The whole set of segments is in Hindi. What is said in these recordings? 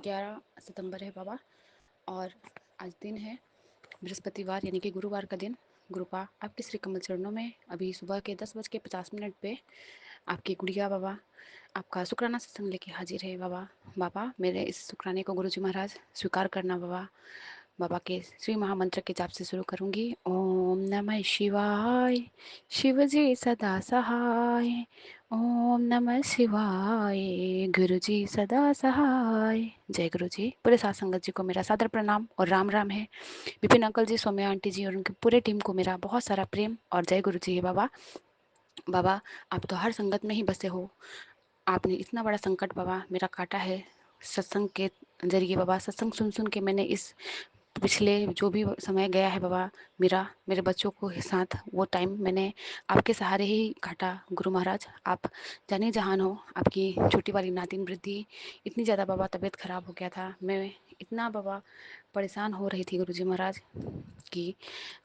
11 सितंबर है बाबा, और आज दिन है बृहस्पतिवार यानी कि गुरुवार का दिन। गुरुपा आपके श्री कमल चरणों में अभी सुबह के 10:50 पे आपकी गुड़िया बाबा आपका शुक्राना सत्संग लेके हाजिर है बाबा। बाबा मेरे इस शुक्राने को गुरुजी महाराज स्वीकार करना बाबा। बाबा के श्री महामंत्र के जाप से शुरू करूंगी। ओम नमः शिवाय, शिव जी सदा सहाय। ओम नमः शिवाय, गुरु जी सदा सहाय। जय गुरु जी। पूरे साथ संगत जी को मेरा सादर प्रणाम और राम राम है। विपिन अंकल जी, सौम्या आंटी जी और उनकी पूरे टीम को मेरा बहुत सारा प्रेम और जय गुरु जी है बाबा। बाबा आप तो हर संगत में ही बसे हो। आपने इतना बड़ा संकट बाबा मेरा काटा है सत्संग के जरिए बाबा। सत्संग सुन सुन के मैंने इस पिछले जो भी समय गया है बाबा, मेरा मेरे बच्चों को साथ वो टाइम मैंने आपके सहारे ही काटा गुरु महाराज। आप जाने जहान हो। आपकी छोटी वाली नातिन वृद्धि इतनी ज़्यादा बाबा तबीयत खराब हो गया था, मैं इतना बाबा परेशान हो रही थी गुरुजी महाराज कि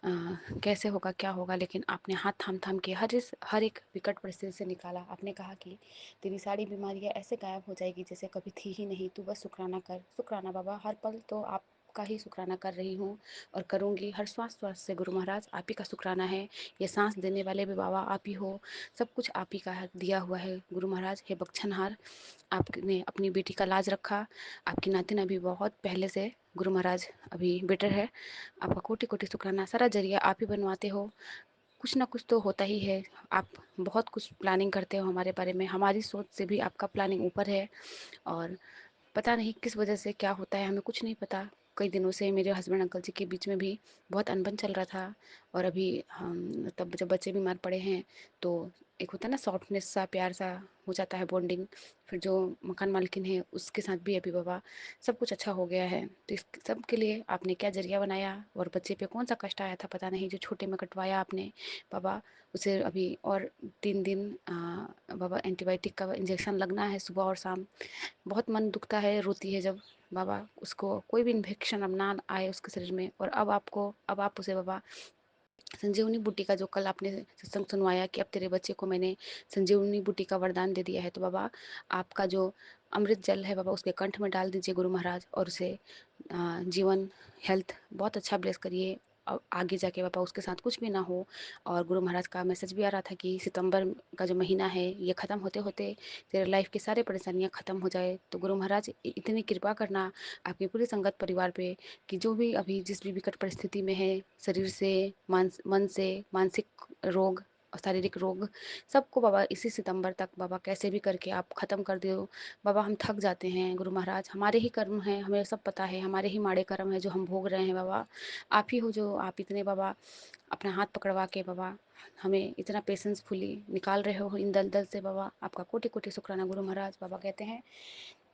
कैसे होगा क्या होगा, लेकिन आपने हाथ थाम थाम के हर एक विकट परिस्थिति से निकाला। आपने कहा कि तेरी सारी बीमारियां ऐसे गायब हो जाएगी जैसे कभी थी ही नहीं, तू बस शुक्राना कर। शुक्राना बाबा, हर पल तो आपका ही शुक्राना कर रही हूँ और करूँगी। हर श्वास श्वास से गुरु महाराज आप ही का शुक्राना है। ये सांस देने वाले भी बाबा आप ही हो, सब कुछ आप ही का दिया हुआ है गुरु महाराज। हे बख्शनहार, आपने अपनी बेटी का लाज रखा। आपकी नातिन अभी बहुत पहले से गुरु महाराज अभी बेटर है। आपका कोटि कोटि शुक्राना। सारा जरिया आप ही बनवाते हो। कुछ ना कुछ तो होता ही है। आप बहुत कुछ प्लानिंग करते हो हमारे बारे में, हमारी सोच से भी आपका प्लानिंग ऊपर है। और पता नहीं किस वजह से क्या होता है, हमें कुछ नहीं पता। कई दिनों से मेरे हस्बैंड अंकल जी के बीच में भी बहुत अनबन चल रहा था। और अभी हम तब जब बच्चे बीमार पड़े हैं तो एक होता है ना सॉफ्टनेस सा, प्यार सा हो जाता है बॉन्डिंग। फिर जो मकान मालकिन है उसके साथ भी अभी बाबा सब कुछ अच्छा हो गया है। तो इस सब के लिए आपने क्या जरिया बनाया और बच्चे पे कौन सा कष्ट आया था पता नहीं, जो छोटे में कटवाया आपने बाबा। उसे अभी और 3 दिन बाबा एंटीबायोटिक का इंजेक्शन लगना है सुबह और शाम। बहुत मन दुखता है, रोती है जब बाबा उसको कोई भी इन्फेक्शन अब ना आए उसके शरीर में। और अब आप उसे बाबा संजीवनी बूटी का जो कल आपने सत्संग सुनवाया कि अब तेरे बच्चे को मैंने संजीवनी बूटी का वरदान दे दिया है, तो बाबा आपका जो अमृत जल है बाबा उसके कंठ में डाल दीजिए गुरु महाराज, और उसे जीवन हेल्थ बहुत अच्छा ब्लेस करिए। आगे जाके बाबा उसके साथ कुछ भी ना हो। और गुरु महाराज का मैसेज भी आ रहा था कि सितंबर का जो महीना है ये ख़त्म होते होते तेरे लाइफ की सारी परेशानियां ख़त्म हो जाए। तो गुरु महाराज इतनी कृपा करना आपकी पूरी संगत परिवार पे कि जो भी अभी जिस भी विकट परिस्थिति में है, शरीर से मन से, मानसिक रोग और शारीरिक रोग, सबको बाबा इसी सितंबर तक बाबा कैसे भी करके आप ख़त्म कर दो। बाबा हम थक जाते हैं गुरु महाराज, हमारे ही कर्म हैं, हमें सब पता है, हमारे ही माड़े कर्म है जो हम भोग रहे हैं बाबा। आप ही हो जो आप इतने बाबा अपना हाथ पकड़वा के बाबा हमें इतना पेशेंसफुली निकाल रहे हो इन दलदल से बाबा। आपका कोटि कोटि शुक्राना गुरु महाराज। बाबा कहते हैं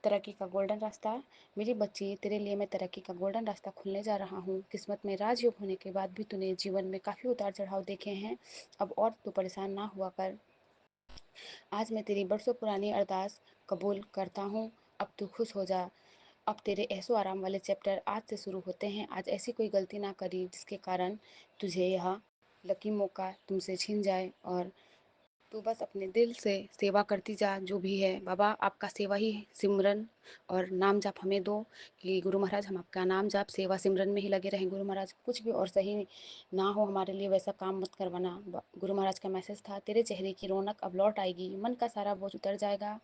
तरक्की का गोल्डन रास्ता, मेरी बच्ची तेरे लिए मैं तरक्की का गोल्डन रास्ता खुलने जा रहा हूँ। किस्मत में राजयोग होने के बाद भी तूने जीवन में काफ़ी उतार चढ़ाव देखे हैं, अब और तू परेशान ना हुआ कर। आज मैं तेरी बरसों पुरानी अरदास कबूल करता हूँ, अब तू खुश हो जा। अब तेरे ऐसो आराम वाले चैप्टर आज से शुरू होते हैं। आज ऐसी कोई गलती ना करी जिसके कारण तुझे यह लकी मौका तुमसे छीन जाए, और तू बस अपने दिल से सेवा करती जा। जो भी है बाबा आपका सेवा ही सिमरन और नाम जाप हमें दो कि गुरु महाराज हम आपका नाम जाप सेवा सिमरन में ही लगे रहें गुरु महाराज। कुछ भी और सही ना हो हमारे लिए वैसा काम मत करवाना। गुरु महाराज का मैसेज था तेरे चेहरे की रौनक अब लौट आएगी, मन का सारा बोझ उतर जाएगा,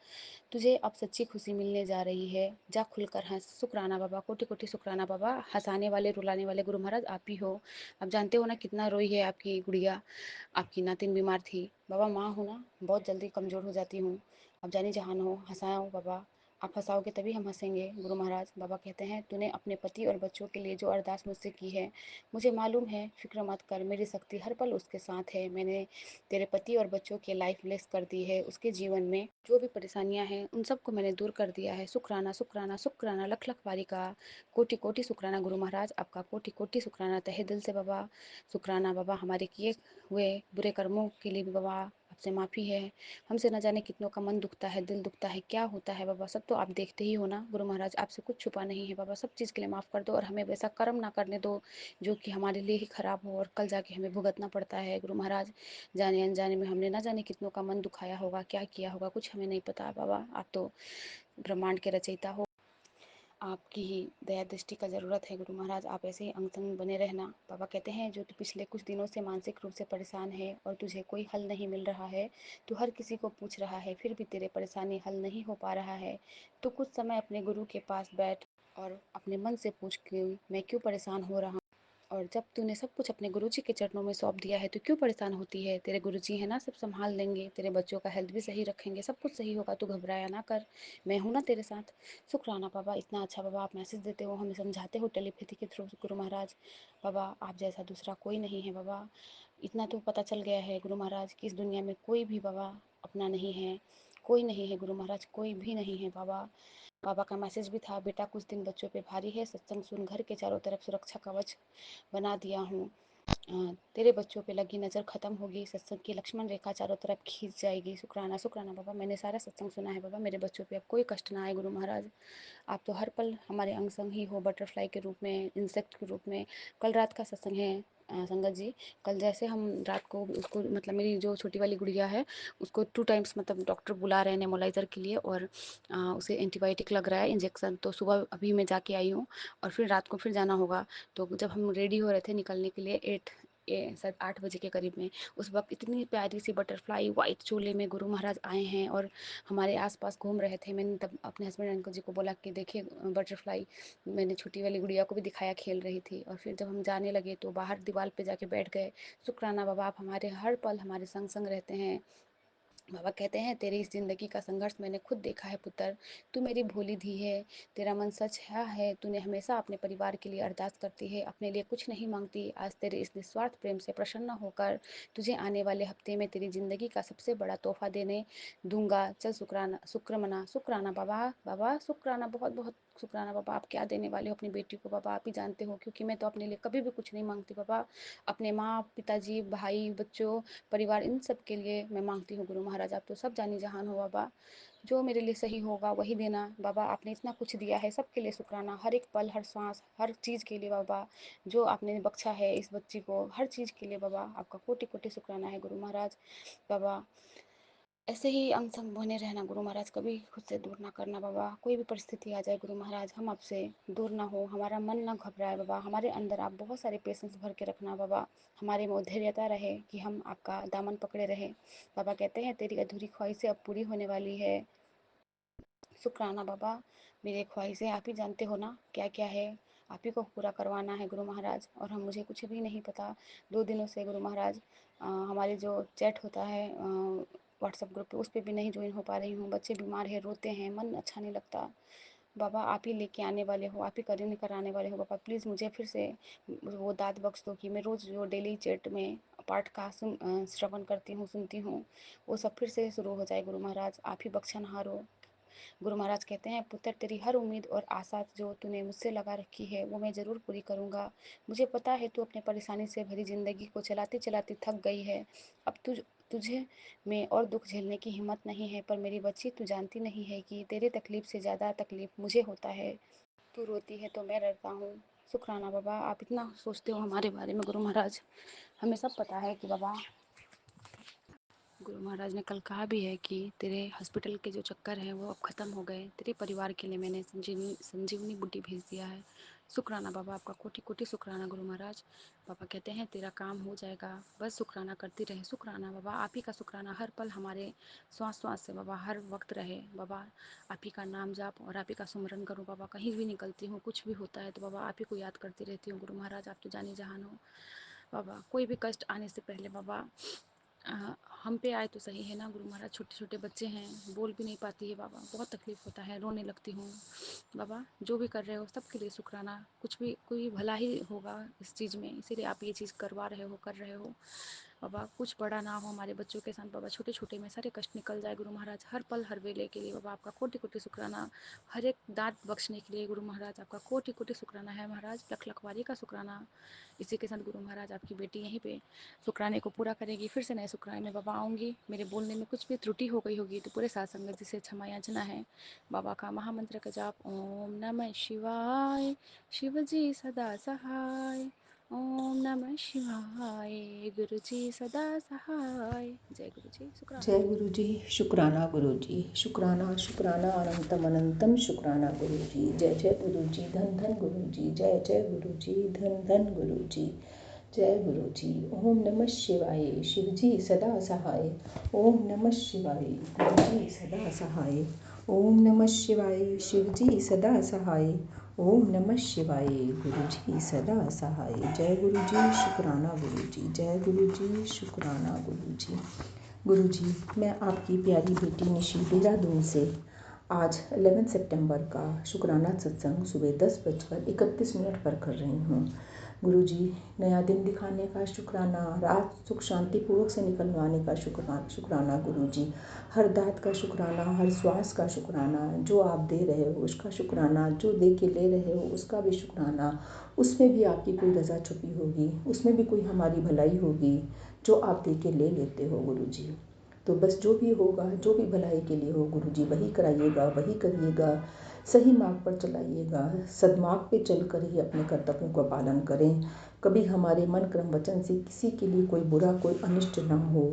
तुझे अब सच्ची खुशी मिलने जा रही है, जा खुलकर हंस। शुक्राना बाबा, कोटि कोटि शुक्राना बाबा। हंसाने वाले रुलाने वाले गुरु महाराज आप ही हो। आप जानते हो ना कितना रोई है आपकी गुड़िया। आपकी नातिन बीमार थी बाबा, माँ हूँ ना बहुत जल्दी कमज़ोर हो जाती हूँ। अब जानी जहान हो, हंसाओ बाबा, आप हंसाओगे तभी हम हंसेंगे गुरु महाराज। बाबा कहते हैं तूने अपने पति और बच्चों के लिए जो अरदास मुझसे की है मुझे मालूम है, फिक्र मत कर, मेरी शक्ति हर पल उसके साथ है। मैंने तेरे पति और बच्चों की लाइफ ब्लेस कर दी है, उसके जीवन में जो भी परेशानियां हैं उन सबको मैंने दूर कर दिया है। शुक्राना शुक्राना शुक्राना, लख लख बारी का कोटि कोटि शुक्राना गुरु महाराज। आपका कोटि कोटि शुक्राना तहे दिल से बाबा। शुक्राना बाबा हमारे किए हुए बुरे कर्मों के लिए भी बाबा आपसे माफ़ी है। हमसे न जाने कितनों का मन दुखता है, दिल दुखता है, क्या होता है बाबा, सब तो आप देखते ही हो ना गुरु महाराज। आपसे कुछ छुपा नहीं है बाबा, सब चीज़ के लिए माफ़ कर दो और हमें वैसा कर्म ना करने दो जो कि हमारे लिए ही खराब हो और कल जाके हमें भुगतना पड़ता है गुरु महाराज। जाने अनजाने में हमने ना जाने कितनों का मन दुखाया होगा, क्या किया होगा, कुछ हमें नहीं पता बाबा। आप तो ब्रह्मांड के रचयिता हो। आपकी ही दया दृष्टि का ज़रूरत है गुरु महाराज। आप ऐसे ही अंग संग बने रहना। बाबा कहते हैं जो तू पिछले कुछ दिनों से मानसिक रूप से परेशान है और तुझे कोई हल नहीं मिल रहा है, तू हर किसी को पूछ रहा है फिर भी तेरे परेशानी हल नहीं हो पा रहा है, तो कुछ समय अपने गुरु के पास बैठ और अपने मन से पूछ कि मैं क्यों परेशान हो रहा हूँ। और जब तूने सब कुछ अपने गुरुजी के चरणों में सौंप दिया है तो क्यों परेशान होती है? तेरे गुरुजी है ना, सब संभाल लेंगे, तेरे बच्चों का हेल्थ भी सही रखेंगे, सब कुछ सही होगा, तू घबराया ना कर, मैं हूँ ना तेरे साथ। शुक्राना बाबा, इतना अच्छा बाबा आप मैसेज देते हो, हमें समझाते हो टेलीपैथी के थ्रू गुरु महाराज। बाबा आप जैसा दूसरा कोई नहीं है बाबा। इतना तो पता चल गया है गुरु महाराज कि इस दुनिया में कोई भी बाबा अपना नहीं है, कोई नहीं है गुरु महाराज, कोई भी नहीं है बाबा। बाबा का मैसेज भी था, बेटा कुछ दिन बच्चों पे भारी है, सत्संग सुन घर के चारों तरफ सुरक्षा कवच बना दिया हूँ। तेरे बच्चों पे लगी नज़र ख़त्म होगी, सत्संग की लक्ष्मण रेखा चारों तरफ खींच जाएगी। शुक्राना शुक्राना बाबा, मैंने सारा सत्संग सुना है बाबा, मेरे बच्चों पे अब कोई कष्ट ना आए गुरु महाराज। आप तो हर पल हमारे अंग संग ही हो, बटरफ्लाई के रूप में, इंसेक्ट के रूप में। कल रात का सत्संग है संगत जी। कल जैसे हम रात को उसको, मतलब मेरी जो छोटी वाली गुड़िया है उसको 2 टाइम्स मतलब डॉक्टर बुला रहे हैं नेबुलाइज़र के लिए, और उसे एंटीबायोटिक लग रहा है इंजेक्शन, तो सुबह अभी मैं जाके आई हूँ और फिर रात को फिर जाना होगा। तो जब हम रेडी हो रहे थे निकलने के लिए 8 बजे के करीब में, उस वक्त इतनी प्यारी सी बटरफ्लाई वाइट चोले में गुरु महाराज आए हैं और हमारे आसपास घूम रहे थे। मैंने तब अपने हस्बैंड अंकल जी को बोला कि देखिए बटरफ्लाई, मैंने छोटी वाली गुड़िया को भी दिखाया, खेल रही थी। और फिर जब हम जाने लगे तो बाहर दीवार पे जाके बैठ गए। शुक्राना बाबा, आप हमारे हर पल हमारे संग संग रहते हैं। बाबा कहते हैं तेरी इस ज़िंदगी का संघर्ष मैंने खुद देखा है पुत्र, तू मेरी भोली धी है, तेरा मन सच है, तूने हमेशा अपने परिवार के लिए अरदास करती है, अपने लिए कुछ नहीं मांगती। आज तेरे इस निस्वार्थ प्रेम से प्रसन्न होकर तुझे आने वाले हफ्ते में तेरी ज़िंदगी का सबसे बड़ा तोहफा देने दूंगा। चल शुक्राना, शुक्र मना। शुक्राना बाबा, बाबा शुक्राना, बहुत बहुत शुक्राना बाबा। आप क्या देने वाले हो अपनी बेटी को बाबा, आप ही जानते हो, क्योंकि मैं तो अपने लिए कभी भी कुछ नहीं मांगती बाबा। अपने माँ पिताजी भाई बच्चों परिवार इन सब के लिए मैं मांगती हूँ गुरु महाराज। आप तो सब जानी जहान हो बाबा, जो मेरे लिए सही होगा वही देना बाबा। आपने इतना कुछ दिया है, सबके लिए शुक्राना, हर एक पल हर सांस हर चीज़ के लिए बाबा, जो आपने बख्शा है इस बच्ची को हर चीज़ के लिए बाबा, आपका कोटि कोटि शुक्राना है गुरु महाराज। बाबा ऐसे ही अंग संग बने रहना गुरु महाराज, कभी खुद से दूर ना करना बाबा। कोई भी परिस्थिति आ जाए गुरु महाराज, हम आपसे दूर ना हो, हमारा मन ना घबराए बाबा, हमारे अंदर आप बहुत सारे पेशेंस भर के रखना बाबा, हमारे में धैर्यता रहे कि हम आपका दामन पकड़े रहे। बाबा कहते हैं तेरी अधूरी ख्वाहिशें अब पूरी होने वाली है। शुक्राना बाबा, मेरी ख्वाहिशें आप ही जानते हो ना क्या क्या है, आप ही को पूरा करवाना है गुरु महाराज, और हम मुझे कुछ भी नहीं पता। 2 दिनों से गुरु महाराज हमारे जो चैट होता है व्हाट्सएप ग्रुप पे, उस पर भी नहीं ज्वाइन हो पा रही हूँ। बच्चे बीमार है, रोते हैं, मन अच्छा नहीं लगता बाबा। आप ही लेके आने वाले हो, आप ही करीन कराने वाले हो बाबा। प्लीज़ मुझे फिर से वो दाद बख्श दो कि मैं रोज़ जो डेली चैट में पाठ का श्रवण करती हूँ, सुनती हूँ, वो सब फिर से शुरू हो जाए गुरु महाराज। आप ही बख्शनहार हो। गुरु महाराज कहते हैं पुत्र तेरी हर उम्मीद और आशा जो तूने मुझसे लगा रखी है वो मैं ज़रूर पूरी करूँगा। मुझे पता है तू अपने परेशानी से भरी ज़िंदगी को चलाते चलाते थक गई है। अब तुझे में और दुख झेलने की हिम्मत नहीं है, पर मेरी बच्ची तू जानती नहीं है कि तेरे तकलीफ से ज़्यादा तकलीफ मुझे होता है। तू रोती है तो मैं डरता हूँ। शुक्राना बाबा, आप इतना सोचते हो हमारे बारे में गुरु महाराज। हमें सब पता है कि बाबा गुरु महाराज ने कल कहा भी है कि तेरे हॉस्पिटल के जो चक्कर हैं वो अब ख़त्म हो गए, तेरे परिवार के लिए मैंने संजीवनी संजीवनी बूटी भेज दिया है। शुक्राना बाबा, आपका कोटि कोटि शुक्राना गुरु महाराज। बाबा कहते हैं तेरा काम हो जाएगा, बस शुक्राना करती रहे। शुक्राना बाबा, आप ही का शुक्राना हर पल हमारे श्वास श्वास से बाबा हर वक्त रहे बाबा। आप ही का नाम जाप और आप ही का सुमरन करूँ बाबा। कहीं भी निकलती हूँ, कुछ भी होता है तो बाबा आप ही को याद करती रहती हूँ गुरु महाराज। आप तो जाने जहान हो बाबा। कोई भी कष्ट आने से पहले बाबा हम पे आए तो सही है ना गुरु महाराज। छोटे छोटे बच्चे हैं, बोल भी नहीं पाती है बाबा, बहुत तकलीफ़ होता है, रोने लगती हूँ बाबा। जो भी कर रहे हो सबके लिए शुक्राना, कुछ भी कोई भला ही होगा इस चीज़ में, इसीलिए आप ये चीज़ करवा रहे हो, कर रहे हो बाबा। कुछ बड़ा ना हो हमारे बच्चों के साथ बाबा, छोटे छोटे में सारे कष्ट निकल जाए गुरु महाराज, हर पल हर वेले के लिए बाबा। आपका कोटि कोटि शुक्राना, हर एक दांत बख्शने के लिए गुरु महाराज आपका कोटि कोटि शुक्राना है महाराज। लख लखवारी का शुक्राना। इसी के साथ गुरु महाराज आपकी बेटी यहीं पे शुक्राने को पूरा करेगी। फिर से नए शुक्राने में बाबा आऊँगी। मेरे बोलने में कुछ भी त्रुटि हो गई होगी तो पूरे साथ संगत जी से क्षमा याचना है। बाबा का महामंत्र का जाप, ओम नमः शिवाय, शिव जी सदा सहाय, ओम नमः शिवाय। गुरु जी सदा सहाय। जय गुरु जी, शुक्राना। जय गुरु जी, शुक्राना गुरु जी, शुक्राना शुक्राना अनंतम अनंतम शुक्राना गुरु जी। जय जय गुरु जी, धन धन गुरु जी, जय जय गुरु जी, धन धन गुरु जी, जय गुरु जी। ओम नमः शिवाय, शिव जी सदा सहाय। ओम नमः शिवाय, गुरु जी सदा सहाय। ओम नमः शिवाय, शिव जी सदा सहाय। ओम नमः शिवाय, गुरु जी सदा सहाय। जय गुरु जी, शुक्राना गुरु जी, जय गुरु जी, शुक्राना गुरु जी। गुरु जी, मैं आपकी प्यारी बेटी निशी देहरादून से आज 11 सितंबर का शुक्राना सत्संग सुबह 10:31 पर कर रही हूँ। गुरु जी, नया दिन दिखाने का शुक्राना, रात सुख शांतिपूर्वक से निकलवाने का शुक्राना गुरु जी, हर दात का शुक्राना, हर श्वास का शुक्राना, जो आप दे रहे हो उसका शुक्राना, जो दे के ले रहे हो उसका भी शुक्राना। उसमें भी आपकी कोई रज़ा छुपी होगी, उसमें भी कोई हमारी भलाई होगी जो आप दे के ले लेते हो गुरु जी। तो बस जो भी होगा, जो भी भलाई के लिए हो गुरु जी, वही कराइएगा, वही करिएगा, सही मार्ग पर चलाइएगा। सदमार्ग पे चलकर ही अपने कर्तव्यों का पालन करें। कभी हमारे मन क्रम वचन से किसी के लिए कोई बुरा, कोई अनिष्ट न हो।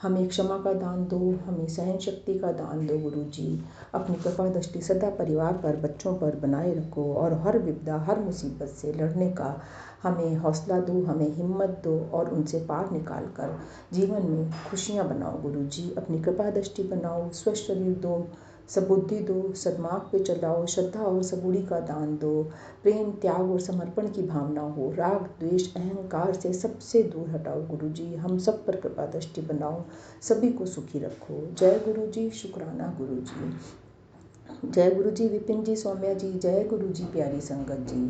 हमें क्षमा का दान दो, हमें सहन शक्ति का दान दो गुरु जी। अपनी कृपा दृष्टि सदा परिवार पर, बच्चों पर बनाए रखो और हर विपदा, हर मुसीबत से लड़ने का हमें हौसला दो, हमें हिम्मत दो और उनसे पार निकाल कर जीवन में खुशियाँ बनाओ गुरु जी। अपनी कृपा दृष्टि बनाओ, स्वस्थ शरीर दो, सबुद्धि दो, सदमार्ग पे चलाओ, श्रद्धा और सबूरी का दान दो, प्रेम, त्याग और समर्पण की भावना हो, राग द्वेष अहंकार से सबसे दूर हटाओ गुरु जी। हम सब पर कृपा दृष्टि बनाओ, सभी को सुखी रखो। जय गुरु जी, शुक्राना गुरु जी। जय गुरु जी, विपिन जी, सौम्या जी, जय गुरु जी, प्यारी संगत जी।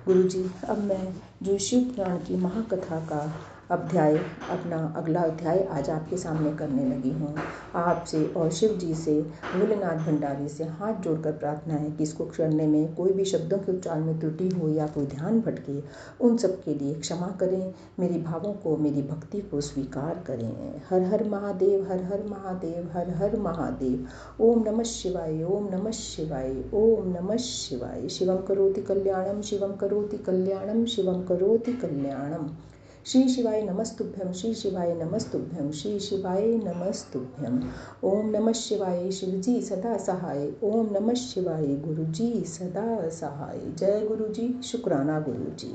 गुरु जी, अब मैं जो शिव पुराण की महाकथा का अध्याय, अपना अगला अध्याय आज आपके सामने करने लगी हूँ। आपसे और शिव जी से, भोलेनाथ भंडारी से हाथ जोड़कर प्रार्थना है कि इसको करने में कोई भी शब्दों के उच्चारण में त्रुटि हो या कोई ध्यान भटके, उन सब के लिए क्षमा करें। मेरी भावों को, मेरी भक्ति को स्वीकार करें। हर हर महादेव, हर हर महादेव, हर हर महादेव। ओम नमः शिवाय, ओम नमः शिवाय, ओम नमः शिवाय। शिवम करोति कल्याणम, शिवम करोति कल्याणम, शिवम करोति कल्याणम। श्री शिवाय नमस्तुभ्यं, श्री शिवाय नमस्तुभ्यं, श्री शिवाय नमस्तुभ्यं। ओम नमः शिवाय, शिव जी सदा सहाय। ओम नमः शिवाय, गुरु जी सदा सहाय। जय गुरु जी, शुक्राना गुरु जी।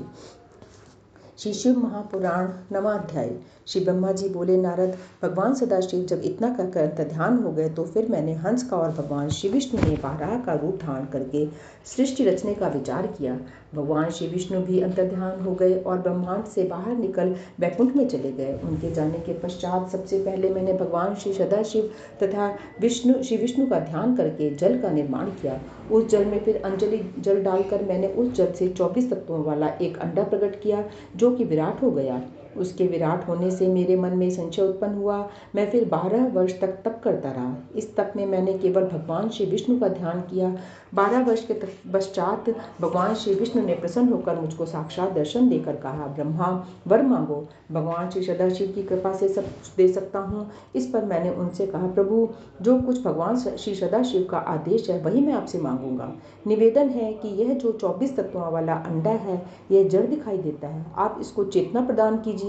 श्री शिव महापुराण नवाध्याय। श्री ब्रह्मा जी बोले, नारद, भगवान सदाशिव जब इतना कहकर ध्यान हो गए तो फिर मैंने हंस का और भगवान श्री विष्णु ने बारह का रूप धारण करके सृष्टि रचने का विचार किया। भगवान श्री विष्णु भी अंतर्ध्यान हो गए और ब्रह्मांड से बाहर निकल वैकुंठ में चले गए। उनके जाने के पश्चात सबसे पहले मैंने भगवान श्री सदाशिव तथा श्री विष्णु का ध्यान करके जल का निर्माण किया। उस जल में फिर अंजलि जल डालकर मैंने उस जल से 24 तत्वों वाला एक अंडा प्रकट किया जो कि विराट हो गया। उसके विराट होने से मेरे मन में संशय उत्पन्न हुआ। मैं फिर 12 वर्ष तक तप करता रहा। इस तप में मैंने केवल भगवान श्री विष्णु का ध्यान किया। 12 वर्ष के पश्चात भगवान श्री विष्णु ने प्रसन्न होकर मुझको साक्षात दर्शन देकर कहा, ब्रह्मा वर मांगो, भगवान श्री सदाशिव की कृपा से सब कुछ दे सकता हूँ। इस पर मैंने उनसे कहा, प्रभु जो कुछ भगवान श्री सदाशिव का आदेश है वही मैं आपसे मांगूंगा। निवेदन है कि यह जो 24 तत्वों वाला अंडा है यह जड़ दिखाई देता है, आप इसको चेतना प्रदान कीजिए।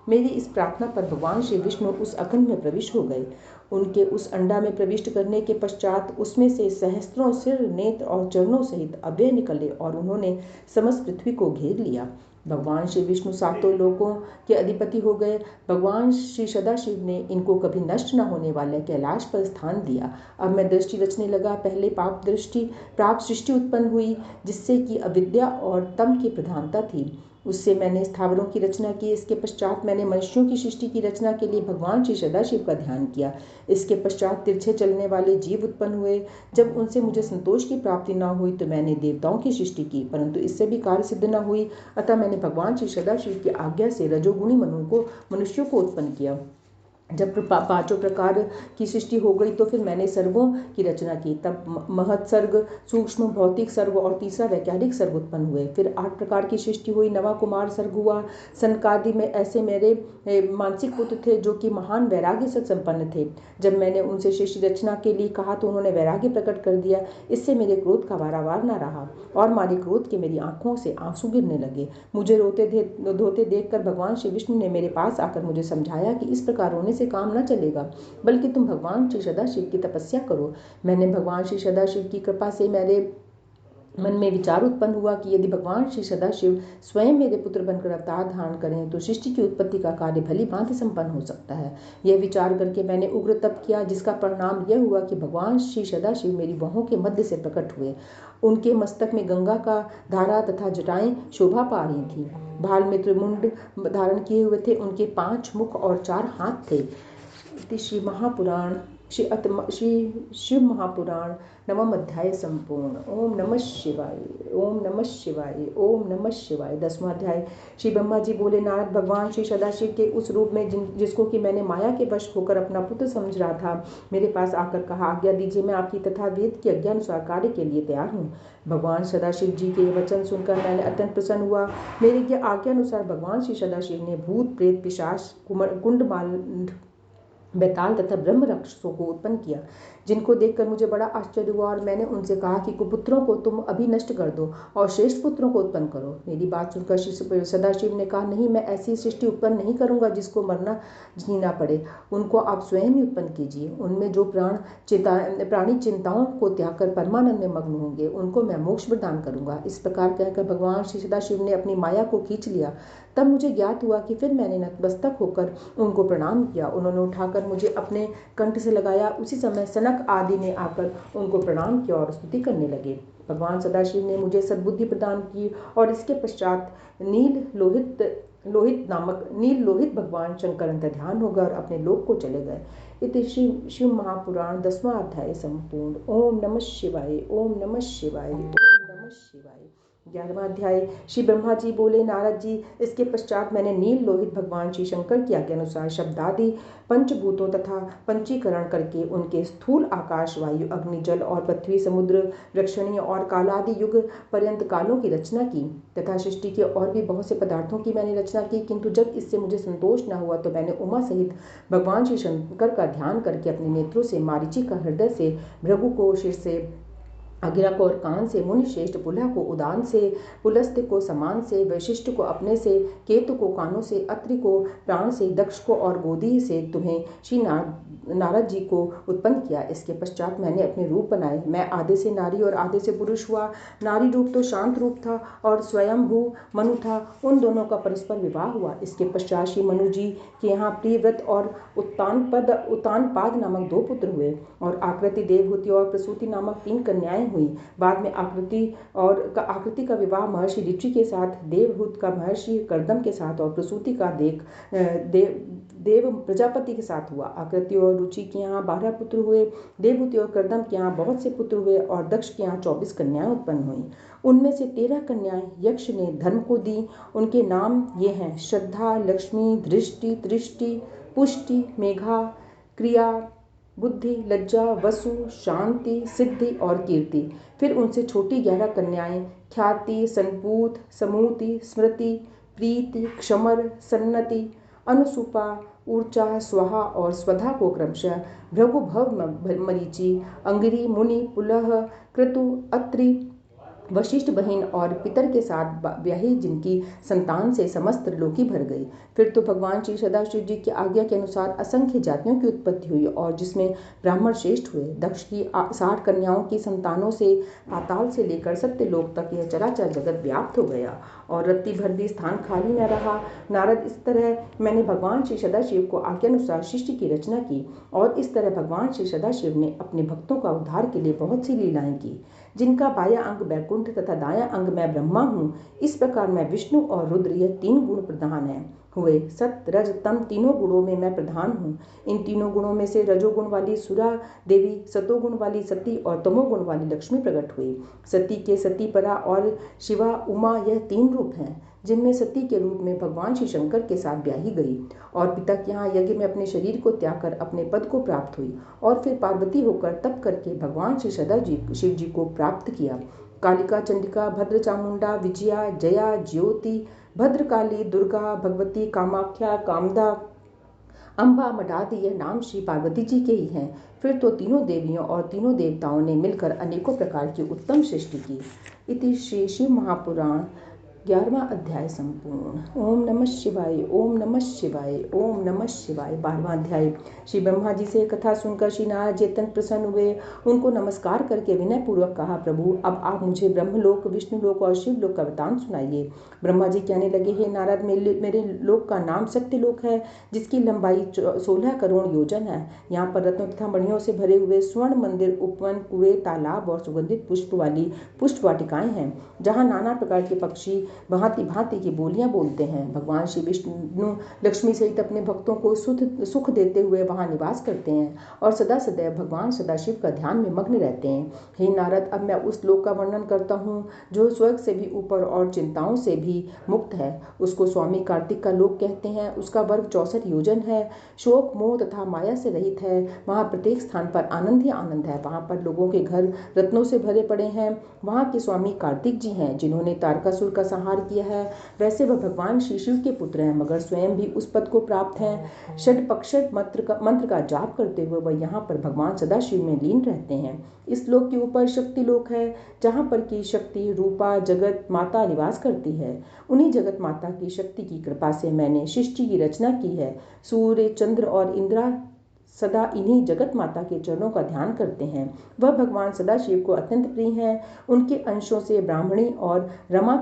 मेरी इस प्रार्थना पर भगवान श्री विष्णु उस अखंड में प्रविष्ट हो गए। उनके उस अंडा में प्रविष्ट करने के पश्चात उसमें से सहस्त्रों सिर, नेत्र और चरणों सहित अव्यय निकले और उन्होंने समस्त पृथ्वी को घेर लिया। भगवान श्री विष्णु सातों लोकों के अधिपति हो गए। भगवान श्री सदाशिव ने इनको कभी नष्ट न होने वाले कैलाश पर स्थान दिया। अब मैं दृष्टि रचने लगा। पहले प्राप सृष्टि उत्पन्न हुई जिससे कि अविद्या और तम की प्रधानता थी। उससे मैंने स्थावरों की रचना की। इसके पश्चात मैंने मनुष्यों की सृष्टि की रचना के लिए भगवान श्री सदाशिव का ध्यान किया। इसके पश्चात तिरछे चलने वाले जीव उत्पन्न हुए। जब उनसे मुझे संतोष की प्राप्ति न हुई तो मैंने देवताओं की सृष्टि की, परंतु इससे भी कार्य सिद्ध न हुई। अतः मैंने भगवान श्री सदाशिव की आज्ञा से रजोगुणी मनुष्यों को उत्पन्न किया। जब पांचों प्रकार की सृष्टि हो गई तो फिर मैंने सर्गों की रचना की। तब महत सर्ग, सूक्ष्म भौतिक सर्ग और तीसरा वैज्ञानिक सर्ग उत्पन्न हुए। फिर 8 प्रकार की सृष्टि हुई, नवा कुमार सर्ग हुआ। सनकादि में ऐसे मेरे मानसिक पुत्र थे जो कि महान वैराग्य से संपन्न थे। जब मैंने उनसे सृष्टि रचना के लिए कहा तो उन्होंने वैराग्य प्रकट कर दिया। इससे मेरे क्रोध का वारावार न रहा और मारे क्रोध के मेरी आंखों से आंसू गिरने लगे। मुझे धोते देखकर भगवान श्री विष्णु ने मेरे पास आकर मुझे समझाया कि इस प्रकार रोने से काम न चलेगा, बल्कि तुम भगवान श्री सदाशिव की तपस्या करो। मैंने भगवान श्री सदाशिव की कृपा से मेरे मन में विचार उत्पन्न हुआ कि यदि भगवान श्री सदाशिव स्वयं मेरे पुत्र बनकर अवतार धारण करें तो सृष्टि की उत्पत्ति का कार्य भली भांति संपन्न हो सकता है। यह विचार करके मैंने उग्र तप किया, जिसका परिणाम यह हुआ कि भगवान श्री सदाशिव मेरी बाहों के मध्य से प्रकट हुए। उनके मस्तक में गंगा का धारा तथा जटाएं शोभा पा रही थी। भाल में त्रिमुंड धारण किए हुए थे। उनके 5 मुख और 4 हाथ थे। श्री महापुराण श्री शिव महापुराण नवम अध्याय संपूर्ण। ओम नमः शिवाय, ओम नमः शिवाय, ओम नमः शिवाय। 10वां अध्याय। श्री ब्रह्मा जी बोले, नारद, भगवान श्री सदाशिव के उस रूप में जिसको कि मैंने माया के वश होकर अपना पुत्र समझ रहा था, मेरे पास आकर कहा, आज्ञा दीजिए, मैं आपकी तथा वेद की आज्ञा अनुसार कार्य के लिए तैयार हूँ। भगवान सदाशिव जी के वचन सुनकर मैंने अत्यंत प्रसन्न हुआ। मेरी आज्ञा अनुसार भगवान श्री सदाशिव ने भूत प्रेत पिशाच कुंडमाल बेताल तथा ब्रह्म राक्षसों को उत्पन्न किया, जिनको देखकर मुझे बड़ा आश्चर्य हुआ और मैंने उनसे कहा कि कुपुत्रों को तुम अभी नष्ट कर दो और श्रेष्ठ पुत्रों को उत्पन्न करो। मेरी बात सुनकर श्री सदाशिव ने कहा, नहीं, मैं ऐसी सृष्टि उत्पन्न नहीं करूंगा जिसको मरना जीना पड़े। उनको आप स्वयं ही उत्पन्न कीजिए। उनमें जो प्राणी चिंताओं को त्याग कर परमानंद में मग्न होंगे, उनको मैं मोक्ष प्रदान करूंगा। इस प्रकार कहकर भगवान श्री सदाशिव ने अपनी माया को खींच लिया। तब मुझे ज्ञात हुआ कि फिर मैंने नतमस्तक होकर उनको प्रणाम किया। उन्होंने उठाकर मुझे अपने कंठ से लगाया। उसी समय सनक आदि ने आकर उनको प्रणाम किया और स्तुति करने लगे। भगवान सदाशिव ने मुझे सद्बुद्धि प्रदान की और इसके पश्चात नील लोहित भगवान शंकर अंतर्ध्यान हो गए और अपने लोक को चले गए। इति श्री शिव महापुराण 10वां अध्याय संपूर्ण। ओम नमः शिवाय, ओम नमः शिवाय, ओम नमः शिवाय। 11वां अध्याय। श्री ब्रह्मा जी बोले, नारद जी, इसके पश्चात मैंने नील लोहित भगवान श्री शंकर की आज्ञा अनुसार शब्दादि पंचभूतों तथा पंचीकरण करके उनके स्थूल आकाश, वायु, अग्नि, जल और पृथ्वी, समुद्र, वृक्षणीय और कालादि युग पर्यंत कालों की रचना की तथा सृष्टि के और भी बहुत से पदार्थों की मैंने रचना की। किंतु जब इससे मुझे संतोष न हुआ तो मैंने उमा सहित भगवान श्री शंकर का ध्यान करके अपने नेत्रों से मारीची का हृदय से, भृगु को शिर से, अगिरा को और कान से, मुनि श्रेष्ठ पुलह को उदान से, पुलस्त्य को समान से, वशिष्ठ को अपने से, केतु को कानों से, अत्रि को प्राण से, दक्ष को और गोदी से तुम्हें श्री नारद जी को उत्पन्न किया। इसके पश्चात मैंने अपने रूप बनाए। मैं आधे से नारी और आधे से पुरुष हुआ। नारी रूप तो शांत रूप था और स्वयंभू मनु था। उन दोनों का परस्पर विवाह हुआ। इसके पश्चात श्री मनु जी के यहाँ प्रियव्रत और उत्तानपाद नामक 2 पुत्र हुए और आकृति, देवहूति और प्रसूति नामक 3 कन्याएं हुई। बाद में आकृति का विवाह महर्षि ऋषि के साथ, देवहूत का महर्षि कर्दम के साथ और प्रसूति का देव प्रजापति के साथ हुआ। आकृति और रुचि के यहाँ 12 पुत्र हुए। देवहूति और कर्दम के यहाँ बहुत से पुत्र हुए और दक्ष के यहाँ 24 कन्याएं उत्पन्न हुई। उनमें से 13 कन्याएं यक्ष ने धर्म को दी। उनके नाम ये हैं: श्रद्धा, लक्ष्मी, दृष्टि, तृष्टि, पुष्टि, मेघा, क्रिया, बुद्धि, लज्जा, वसु, शांति, सिद्धि और कीर्ति। फिर उनसे छोटी 11 कन्याएं ख्याति, संपूत, समूति, स्मृति, प्रीति, क्षमर, सन्नति, अनुसुपा, ऊर्चा, स्वाहा और स्वधा को क्रमशः भृगु, भव, मरीचि, अंगिरी, मुनि, पुलह, क्रतु, अत्रि, वशिष्ठ बहन और पितर के साथ ब्याही, जिनकी संतान से समस्त त्रिलोकी भर गई। फिर तो भगवान श्री सदाशिव जी की आज्ञा के अनुसार असंख्य जातियों की उत्पत्ति हुई और जिसमें ब्राह्मण श्रेष्ठ हुए। दक्ष की 60 कन्याओं की संतानों से पाताल से लेकर सत्यलोक तक यह चराचर जगत व्याप्त हो गया और रत्ती भर भी स्थान खाली न रहा। नारद, इस तरह मैंने भगवान श्री सदाशिव को आज्ञा अनुसार सृष्टि की रचना की और इस तरह भगवान श्री सदाशिव ने अपने भक्तों का उद्धार के लिए बहुत सी लीलाएं की, जिनका बायां अंग बैकुंठ तथा दायां अंग मैं ब्रह्मा हूँ। इस प्रकार मैं विष्णु और रुद्र, यह 3 गुण प्रधान है। हुए। सत रज तम तीनों गुणों में मैं प्रधान हूँ। इन तीनों गुणों में से रजोगुण वाली सुरा देवी, सतोगुण वाली सती और तमोगुण वाली लक्ष्मी प्रकट हुई। सती के सती परा और शिवा उमा यह 3 रूप हैं, जिनमें सती के रूप में भगवान श्री शंकर के साथ ब्याही गई और पिता के यहाँ यज्ञ में अपने शरीर को त्याग कर अपने पद को प्राप्त हुई और फिर पार्वती होकर तप करके भगवान श्री शिव जी को प्राप्त किया। कालिका, चंडिका, भद्र चामुंडा, विजया, जया, ज्योति, भद्रकाली, दुर्गा, भगवती, कामाख्या, कामदा, अम्बा, मडादी यह नाम श्री पार्वती जी के ही हैं। फिर तो तीनों देवियों और तीनों देवताओं ने मिलकर अनेकों प्रकार की उत्तम सृष्टि की। इति श्री शिव महापुराण 11वां अध्याय संपूर्ण। ओम नमः शिवाय, ओम नमः शिवाय, ओम नमः शिवाय। 12वां अध्याय। श्री ब्रह्मा जी से कथा सुनकर श्री नारद जी अत्यंत प्रसन्न हुए। उनको नमस्कार करके विनय पूर्वक कहा, प्रभु अब आप मुझे ब्रह्मलोक, विष्णुलोक और शिवलोक का वृतांत सुनाइए। ब्रह्मा जी कहने लगे, हे नारद, मेरे लोक का नाम सत्यलोक है, जिसकी लंबाई 16 करोड़ योजन है। यहाँ पर रत्नों तथा मणियों से भरे हुए स्वर्ण मंदिर, उपवन, कुएं, तालाब और सुगंधित पुष्प वाली पुष्प वाटिकाएं हैं, जहाँ नाना प्रकार के पक्षी भांति भांति की बोलियां बोलते हैं। भगवान श्री विष्णु लक्ष्मी सहित अपने भक्तों को सुख देते हुए वहां निवास करते हैं और सदा सदैव भगवान सदाशिव का ध्यान में मग्न रहते हैं। हे नारद, अब मैं उस लोक का वर्णन करता हूँ जो स्वर्ग से भी ऊपर और चिंताओं से भी मुक्त है। उसको स्वामी कार्तिक का लोक कहते हैं। उसका वर्ग 64 योजन है, शोक मोह तथा माया से रहित है। वहाँ प्रत्येक स्थान पर आनंद ही आनंद है। वहाँ पर लोगों के घर रत्नों से भरे पड़े हैं। वहाँ के स्वामी कार्तिक जी हैं, जिन्होंने तारकासुर का संहार किया है। वैसे वह भगवान श्री शिव के पुत्र हैं, मगर स्वयं भी उस पद को प्राप्त हैं। षडपक्षर मंत्र का जाप करते हुए वह यहाँ पर भगवान सदाशिव में लीन रहते हैं। इस लोक के ऊपर शक्ति लोक है, जहाँ पर की शक्ति रूपा जगत माता निवास करती है। उन्हीं जगत माता की शक्ति की कृपा से मैंने सृष्टि की रचना की है। सूर्य, चंद्र और इंद्रा सदा इन्हीं जगत माता के चरणों का ध्यान करते हैं। वह भगवान सदाशिव को अत्यंत प्रिय हैं। उनके अंशों से ब्राह्मणी और रमा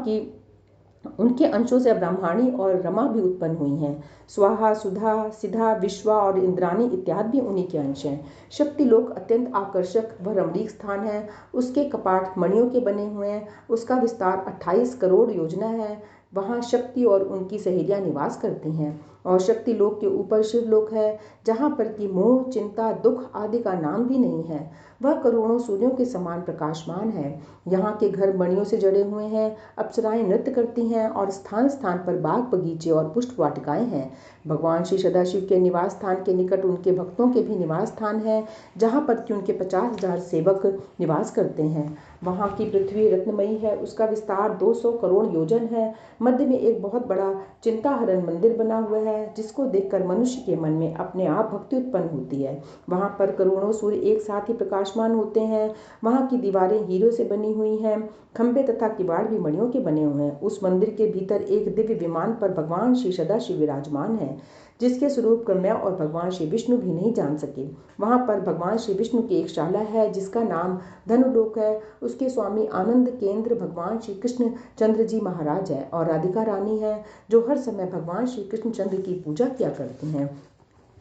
भी उत्पन्न हुई हैं। स्वाहा, सुधा, सिधा, विश्वा और इंद्राणी इत्यादि भी उन्हीं के अंश हैं। शक्ति लोक अत्यंत आकर्षक व रमणीक स्थान है। उसके कपाट मणियों के बने हुए हैं। उसका विस्तार 28 करोड़ योजना है। वहाँ शक्ति और उनकी सहेलियां निवास करती हैं। और शक्ति लोक के ऊपर शिवलोक है, जहाँ पर की मोह, चिंता, दुख आदि का नाम भी नहीं है। वह करोड़ों सूर्यों के समान प्रकाशमान है। यहाँ के घर मणियों से जड़े हुए हैं। अप्सराएं नृत्य करती हैं और स्थान स्थान पर बाग बगीचे और पुष्प वाटिकाएं हैं। भगवान श्री सदाशिव के निवास स्थान के निकट उनके भक्तों के भी निवास स्थान है, जहाँ पर कि उनके 50,000 सेवक निवास करते हैं। वहाँ की पृथ्वी रत्नमयी है। उसका विस्तार 200 करोड़ योजन है। मध्य में एक बहुत बड़ा चिंताहरण मंदिर बना हुआ है, जिसको देखकर मनुष्य के मन में अपने आप भक्ति उत्पन्न होती है। वहाँ पर करोड़ों सूर्य एक साथ ही प्रकाशमान होते हैं। वहाँ की दीवारें हीरों से बनी हुई हैं। खंबे तथा किवाड़ भी मणियों के बने हुए हैं। उस मंदिर के भीतर एक दिव्य विमान पर भगवान श्री सदाशिव विराजमान है, जिसके स्वरूप को मैं और भगवान श्री विष्णु भी नहीं जान सके। वहाँ पर भगवान श्री विष्णु की एक शाला है, जिसका नाम धनुलोक है। उसके स्वामी आनंद केंद्र भगवान श्री कृष्ण चंद्र जी महाराज है और राधिका रानी है, जो हर समय भगवान श्री कृष्ण चंद्र की पूजा किया करती हैं।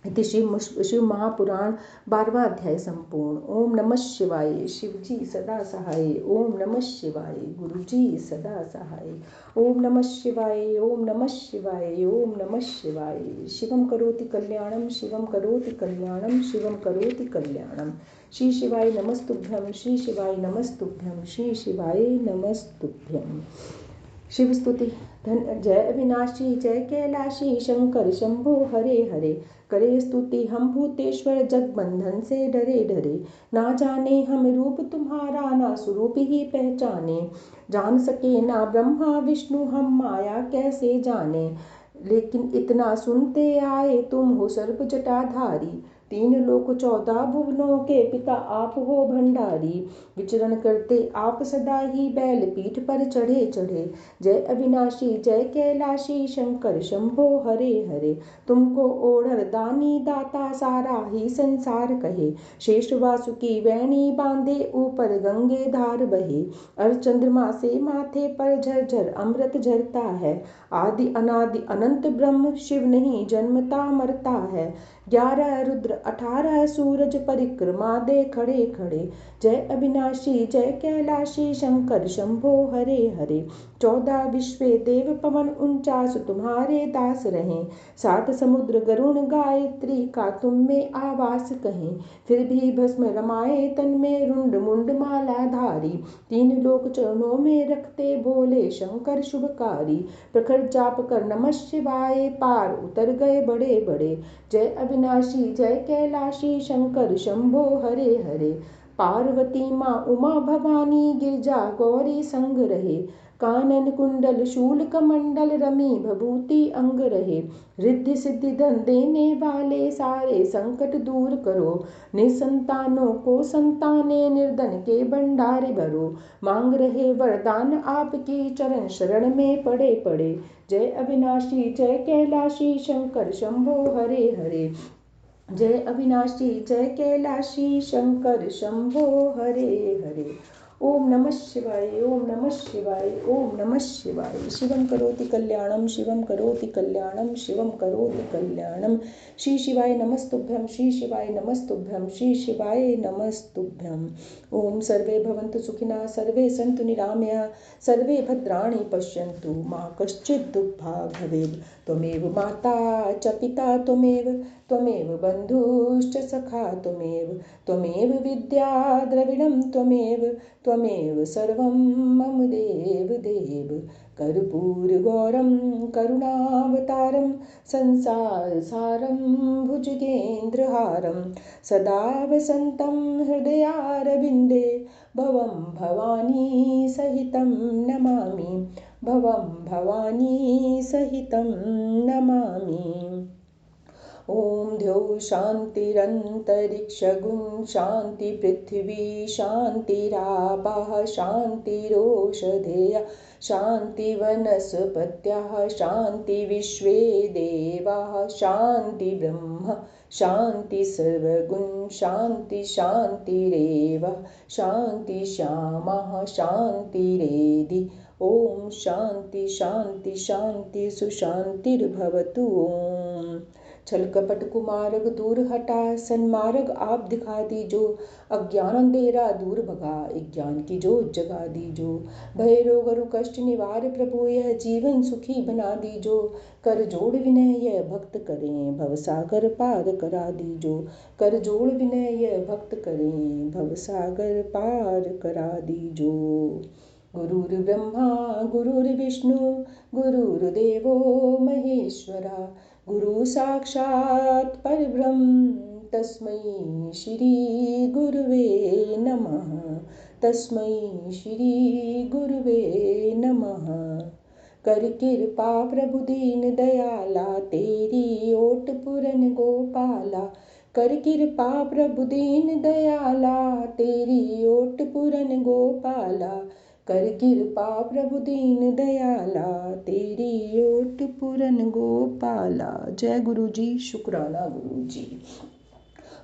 इति शिव महापुराण 12वां अध्याय संपूर्ण। ओम नमः शिवाय। शिव जी सदा सहाय। ओम नमः शिवाय। गुरु जी सदा सहाय। ओम नमः शिवाय, ओम नमः शिवाय, ओम नमः शिवाय। शिवम करोति कल्याणम, शिवम करोति कल्याणम, शिवम करोति कल्याणम। श्री शिवाय नमस्तुभ्यं, श्री शिवाय नमस्तुभ्यं, श्री शिवाय नमस्तुभ्यं। शिव स्तुति। जय अविनाशी, जय कैलाशी, शंकर शंभो हरे हरे। करे स्तुति हम भूतेश्वर, जगबंधन से डरे डरे। ना जाने हम रूप तुम्हारा, ना स्वरूप ही पहचाने। जान सके ना ब्रह्मा विष्णु, हम माया कैसे जाने। लेकिन इतना सुनते आए, तुम हो सर्प जटाधारी। 3 लोक 14 भुवनों के पिता आप हो भंडारी। विचरण करते आप सदा ही, बैल पीठ पर चढ़े चढ़े। जय अविनाशी, जय कैलाशी, शंकर शंभो हरे हरे। तुमको ओढ़र दानी दाता, सारा ही संसार कहे। शेष वासुकी वैणी बांधे, ऊपर गंगे धार बहे। अर्धचंद्रमा से माथे पर झरझर अमृत झरता है। आदि अनादि अनंत ब्रह्म, शिव नहीं जन्मता मरता है। 11 रुद्र 18 सूरज परिक्रमा दे खड़े खड़े। जय अविनाशी जय कैलाशी शंकर शंभो हरे हरे। 14 विश्वे देव पवन 49 तुम्हारे दास रहें। 7 समुद्र गरुण गायत्री का तुम में आवास कहें। फिर भी भस्म रमाए तन में रुंड मुंड माला धारी। 3 लोक चरणों में रखते बोले शंकर शुभकारी। प्रखर जाप कर नमः शिवाय पार उतर गए बड़े बड़े। जय अविनाशी जय कैलाशी शंकर शंभो हरे हरे। पार्वती माँ उमा भवानी गिरजा गौरी संग रहे। कानन कुंडल शूल कमंडल रमी भभूति अंग रहे। रिद्धि सिद्धि धन देने वाले सारे संकट दूर करो। निसंतानों को संताने निर्धन के भंडारे भरो। मांग रहे वरदान आपकी चरण शरण में पड़े पड़े। जय अविनाशी जय कैलाशी शंकर शंभो हरे हरे। जय अविनाशी जय कैलाशी शंकर शंभो हरे हरे। ओम नमः शिवाय ओम नमः शिवाय ओम नमः शिवाय। शिवम करोति कल्याणम शिवम करोति कल्याणम शिवम करोति कल्याणम। श्री शिवाय नमस्तुभ्यं श्री शिवाय नमस्तुभ्यं श्री शिवाय नमस्तुभ्यं। ओम सर्वे भवन्तु सुखिनः सर्वे सन्तु निरामया सर्वे भद्राणि पश्यन्तु मा कश्चित् दुःखभाग् भवेत्। त्वमेव माता च पिता त्वमेव बन्धुश्च सखा त्वमेव विद्या द्रविणं त्वमेव सर्वं मम देव। कर्पूरगौरं करुणावतारं संसारसारं भुजगेन्द्रहारं सदा वसन्तं हृदयारविन्दे भवं भवानी सहितं नमामि ॐ द्यौः शान्तिरन्तरिक्षगुं शान्ति पृथिवी शान्तिरापः शान्तिरोषधयः शान्तिवनस्पतयः शान्ति विश्वे देवाः शान्ति ब्रह्म शान्ति सर्वगुं शान्ति शान्तिरेव शान्ति श्यामः शान्तिरेधि। ओम शांति शांति शांति सुशांतिर्भवतु। ओम छल कपट कुमार्ग दूर हटा सन्मार्ग आप दिखा दीजो। अज्ञान अंधेरा दूर भगा ज्ञान की जोत जगा दीजो। भय रोग अरु कष्ट निवार प्रभु यह जीवन सुखी बना दीजो। कर जोड़ विनय यह भक्त करें भवसागर पार करा दीजो। कर जोड़ विनय यह भक्त करें भवसागर पार करा दीजो। गुरुर्ब्रह्मा गुरुर्विष्णु गुरुर्देवो महेश्वरा गुरु साक्षात् परब्रह्म तस्मै श्री गुरुवे नमः तस्मै श्री गुरुवे नमः। कर कृपा प्रभु दीन दयाला तेरी ओट पुरन गोपाला। कर कृपा प्रभु दीन दयाला तेरी ओट पुरन गोपाला। कर कृपा प्रभु दीन दयाला तेरी ओट पुरन गोपाला। जय गुरु जी शुक्राना गुरु जी।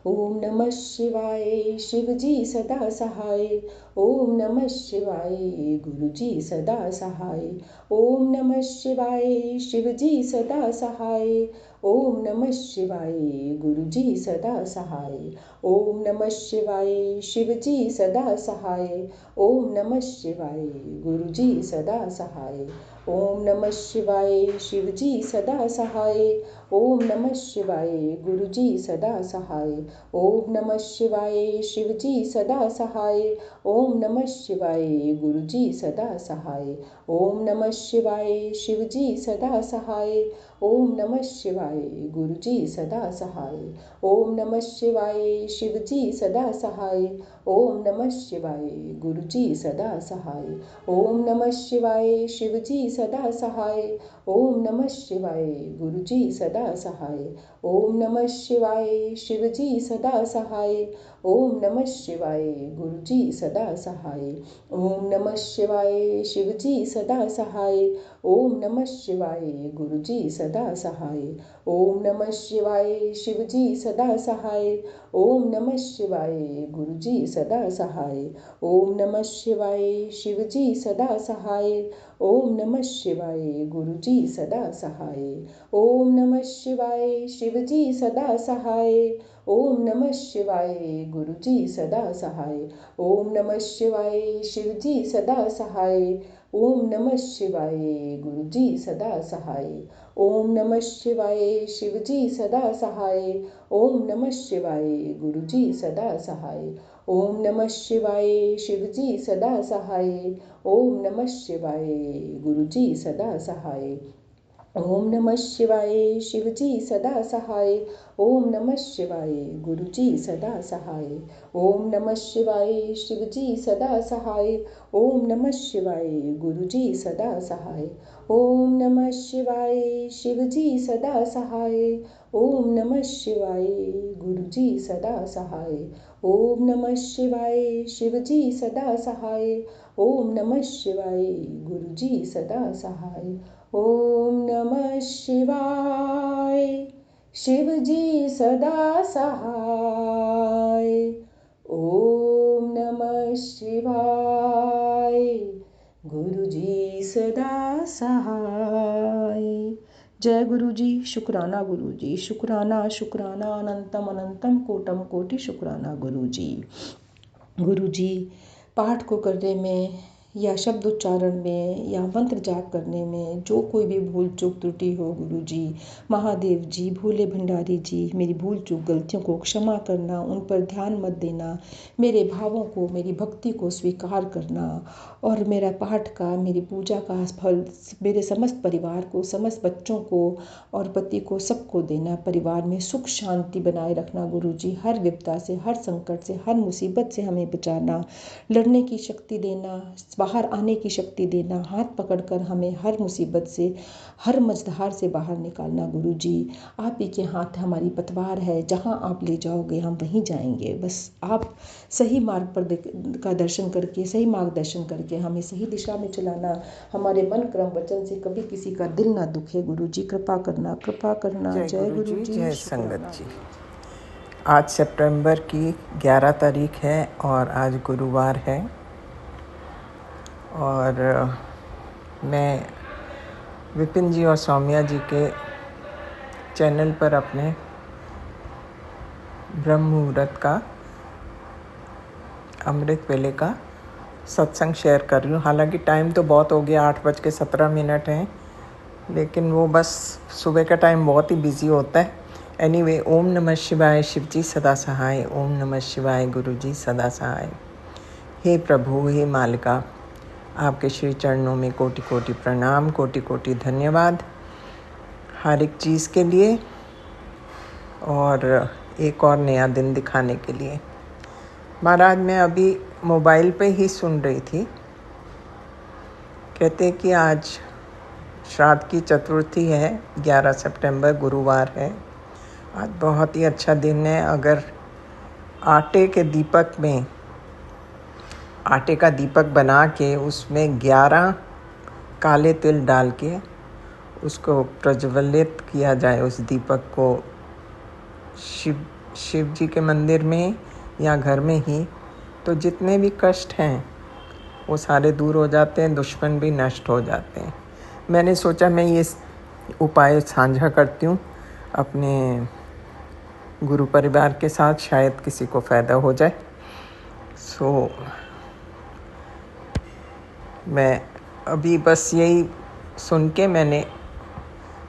ओम नमः शिवाय शिव जी सदा सहाय। ओम नमः शिवाय गुरु जी सदा सहाय। ओम नमः शिवाय शिव जी सदा सहाय। ओम नमः शिवाय गुरु जी सदा सहाय। ओम नमः शिवाय शिव जी सदा सहाय। ओम नमः शिवाय गुरु जी सदा सहाय। ओम नमः शिवाय शिव जी सदा सहाय। ओम नमः शिवाय गुरु जी सदा सहाय। ओम नमः शिवाय शिव जी सदा सहाय। ओम नमः शिवाय गुरु जी सदा सहाय। ओम नमः शिवाय शिव जी सदा सहाय। ओम नमः शिवाय गुरु जी सदा सहाय। ओम नमः शिवाय शिव जी सदा सहाय। ओम नमः शिवाय गुरु जी सदा सहाय। ओम नमः शिवाय शिव जी सदा सहाय। ओम नमः शिवाय गुरु जी सदा सहाय। ओम नमः शिवाय शिव जी सदा सहाय। ओम नमः शिवाय गुरु जी सदा सहाय। ओम नमः शिवाय शिव जी सदा सहाय। ओम नमः शिवाय गुरुजी सदा सहाय। ओम नमः शिवाय शिवजी सदा सहाय। ओम नमः शिवाय गुरुजी सदा सहाय। ओम नमः शिवाय शिवजी सदा सहाय। ओम नमः शिवाय गुरुजी सदा सहाय। ओम नमः शिवाय शिवजी सदा सहाय। ओम नमः शिवाय गुरुजी सदा सहाय। ओम नमः शिवाय शिवजी सदा सहाय। ओम नमः शिवाय गुरुजी सदा सहाय। ओम नमः शिवाय शिवजी सदा सहाय। ओम नमः शिवाय गुरुजी सदा सहाय। ओम नमः शिवाय शिवजी सदा सहाय। ओम नमः शिवाय गुरुजी सदा सहाय। ओम नमः शिवाय शिवजी सदा सहाय। ओम नमः शिवाय गुरुजी सदा सहाय। ओम नमः शिवाय शिवजी सदा सहाय। ओम नमः शिवाय गुरुजी सदा सहाय। ओम नमः शिवाय शिवजी सदा सहाय। ओम नमः शिवाय गुरुजी सदा सहाय। ओम नमः शिवाय शिवजी सदा सहाय। ओम नमः शिवाय गुरुजी सदा सहाय। ओम नमः शिवाय शिवजी सदा सहाय। ओम नमः शिवाय गुरुजी सदा सहाय। जय गुरुजी, शुक्राना गुरुजी, शुक्राना शुक्राना अनंतम अनंतम कोटम कोटि शुक्राना गुरुजी। गुरुजी, पाठ को करने में या शब्द उच्चारण में या मंत्र जाप करने में जो कोई भी भूल चूक त्रुटि हो गुरुजी, महादेव जी, भोले भंडारी जी, मेरी भूल चूक गलतियों को क्षमा करना, उन पर ध्यान मत देना, मेरे भावों को, मेरी भक्ति को स्वीकार करना और मेरा पाठ का, मेरी पूजा का फल मेरे समस्त परिवार को, समस्त बच्चों को और पति को, सबको देना। परिवार में सुख शांति बनाए रखना गुरुजी, हर विपदा से, हर संकट से, हर मुसीबत से हमें बचाना, लड़ने की शक्ति देना, बाहर आने की शक्ति देना, हाथ पकड़कर हमें हर मुसीबत से, हर मझधार से बाहर निकालना गुरुजी। आप ही के हाथ हमारी पतवार है, जहाँ आप ले जाओगे हम वहीं जाएंगे। बस आप सही मार्ग पर का दर्शन करके, सही मार्गदर्शन करके हमें सही दिशा में चलाना। हमारे मन क्रम वचन से कभी किसी का दिल ना दुखे गुरुजी, कृपा करना, कृपा करना। जय गुरुजी, जय संगत जी। आज सितंबर की 11 तारीख है और आज गुरुवार है और मैं विपिन जी और सौम्या जी के चैनल पर अपने ब्रह्म मुहूर्त का अमृत वेले का सत्संग शेयर कर रही हूँ। हालांकि टाइम तो बहुत हो गया, 8:17 हैं, लेकिन वो बस सुबह का टाइम बहुत ही बिजी होता है। एनीवे, ओम नमः शिवाय शिवजी सदा सहाय। ओम नमः शिवाय गुरुजी सदा सहाय। हे प्रभु, हे मालिका, आपके श्री चरणों में कोटि कोटि प्रणाम, कोटि कोटि धन्यवाद हर एक चीज़ के लिए और एक और नया दिन दिखाने के लिए। महाराज, मैं अभी मोबाइल पे ही सुन रही थी, कहते कि आज श्राद्ध की चतुर्थी है, 11 सितंबर गुरुवार है। आज बहुत ही अच्छा दिन है। अगर आटे का दीपक बना के उसमें 11 काले तिल डाल के उसको प्रज्वलित किया जाए, उस दीपक को शिव जी के मंदिर में या घर में ही, तो जितने भी कष्ट हैं वो सारे दूर हो जाते हैं, दुश्मन भी नष्ट हो जाते हैं। मैंने सोचा मैं ये उपाय साझा करती हूँ अपने गुरु परिवार के साथ, शायद किसी को फ़ायदा हो जाए। मैं अभी बस यही सुन के मैंने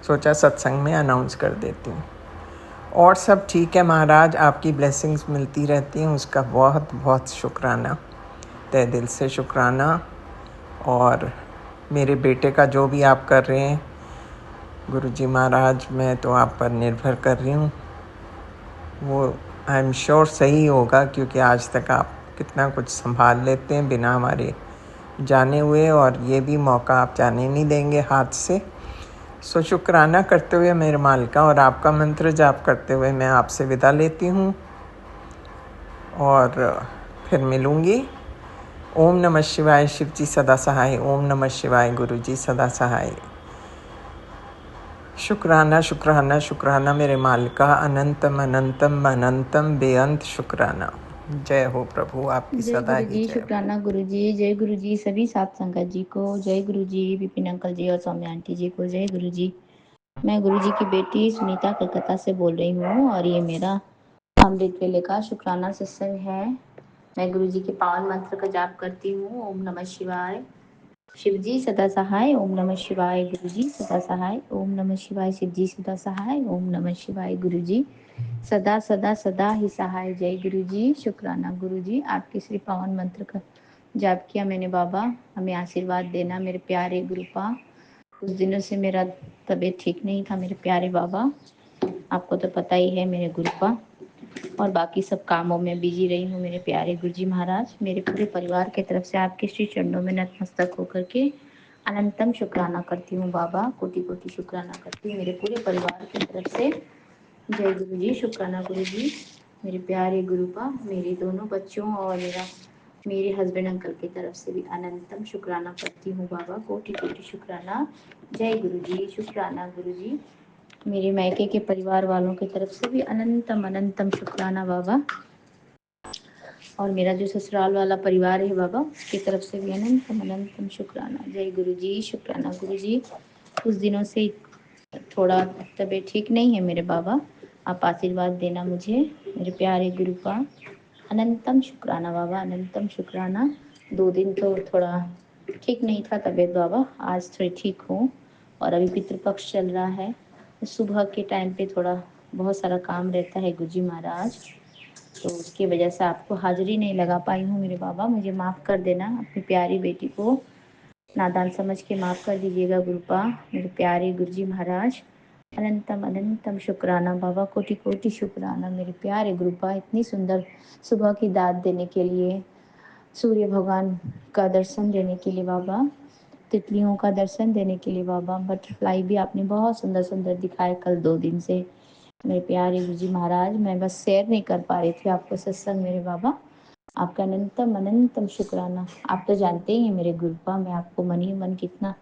सोचा सत्संग में अनाउंस कर देती हूँ। और सब ठीक है महाराज, आपकी ब्लेसिंग्स मिलती रहती हैं, उसका बहुत बहुत शुक्राना, तहे दिल से शुक्राना। और मेरे बेटे का जो भी आप कर रहे हैं गुरुजी महाराज, मैं तो आप पर निर्भर कर रही हूँ, वो आई एम श्योर सही होगा, क्योंकि आज तक आप कितना कुछ संभाल लेते हैं बिना हमारे जाने हुए, और ये भी मौका आप जाने नहीं देंगे हाथ से। सो शुक्राना करते हुए मेरे मालिका और आपका मंत्र जाप करते हुए मैं आपसे विदा लेती हूँ और फिर मिलूँगी ओम नमः शिवाय। शिव जी सदा सहाय। ओम नमः शिवाय। गुरु जी सदा सहाय। शुक्राना शुक्राना शुक्राना मेरे मालिका, अनंतम अनंतम अनंतम बेअंत शुक्राना। जय हो प्रभु, आपकी जय सदा गुरु ही जी, जय हो। शुक्राना गुरु जी। जय गुरु जी सभी सात संगत जी को। जय गुरु जी विपिन अंकल जी और सौम्या आंटी जी को। जय गुरु जी। मैं गुरु जी की बेटी सुनीता कलकत्ता से बोल रही हूँ और ये मेरा अमृत वेले का शुक्राना सत्संग है। मैं गुरु जी के पावन मंत्र का जाप करती हूँ। ओम नमः शिवाय। शिव जी सदा सहाय। ओम नमः शिवाय। गुरु जी सदा सहाय। ओम नमः शिवाय। शिव जी सदा सहाय। ओम नमः शिवाय। गुरु जी सदा सदा सदा ही सहाय। जय गुरु जी। शुक्राना गुरु जी, आपके श्री पावन मंत्र का जाप किया मैंने बाबा, हमें आशीर्वाद देना मेरे प्यारे गुरुपा। कुछ दिनों से मेरा तबीयत ठीक नहीं था मेरे प्यारे बाबा, आपको तो पता ही है मेरे गुरुपा। और बाकी सब कामों में बिजी रही हूँ मेरे प्यारे गुरुजी महाराज। मेरे पूरे परिवार की तरफ से आपके श्री चरणों में नतमस्तक होकर के अनंतम शुक्राना करती हूँ बाबा, कोटि कोटि शुक्राना करती हूँ मेरे पूरे परिवार की तरफ से। जय गुरु जी। शुक्राना गुरु जी। मेरे प्यारे गुरुपा, मेरे दोनों बच्चों और मेरे हस्बैंड अंकल की तरफ से भी अनंतम शुक्राना करती हूँ बाबा, कोटि कोटि शुक्राना। जय गुरु जी। शुक्राना गुरु जी। मेरे मायके के परिवार वालों की तरफ से भी अनंतम अनंतम शुक्राना बाबा। और मेरा जो ससुराल वाला परिवार है बाबा, उसकी तरफ से भी अनंतम अनंतम शुक्राना। जय गुरु जी। शुक्राना गुरु जी। कुछ दिनों से थोड़ा तबीयत ठीक नहीं है मेरे बाबा, आप आशीर्वाद देना मुझे मेरे प्यारे गुरु का। अनंतम शुक्राना बाबा, अनंतम शुक्राना। 2 दिन तो थोड़ा ठीक नहीं था तबीयत बाबा, आज थोड़ी ठीक हूँ। और अभी पितृपक्ष चल रहा है, सुबह के टाइम पे थोड़ा बहुत सारा काम रहता है गुरुजी महाराज, तो उसकी वजह से आपको हाजिरी नहीं लगा पाई हूँ मेरे बाबा, मुझे माफ़ कर देना। अपनी प्यारी बेटी को नादान समझ के माफ़ कर दीजिएगा गुरुपा, मेरे प्यारे गुरुजी महाराज। अनंतम अनंतम शुक्राना बाबा, कोटि कोटि शुक्राना मेरे प्यारे गुरुपा, इतनी सुंदर सुबह की दाद देने के लिए, सूर्य भगवान का दर्शन देने के लिए बाबा, तितलियों का दर्शन देने के लिए बाबा, बटरफ्लाई भी आपने बहुत सुंदर सुंदर दिखाए कल 2 दिन से मेरे प्यारे गुरुजी महाराज। मैं बस शेयर नहीं कर पा रही थी आपको सत्संग मेरे बाबा, आपका अनंतम अनंतम शुक्राना। आप तो जानते ही हैं मेरे गुरुपा, मैं आपको मन ही मन कितना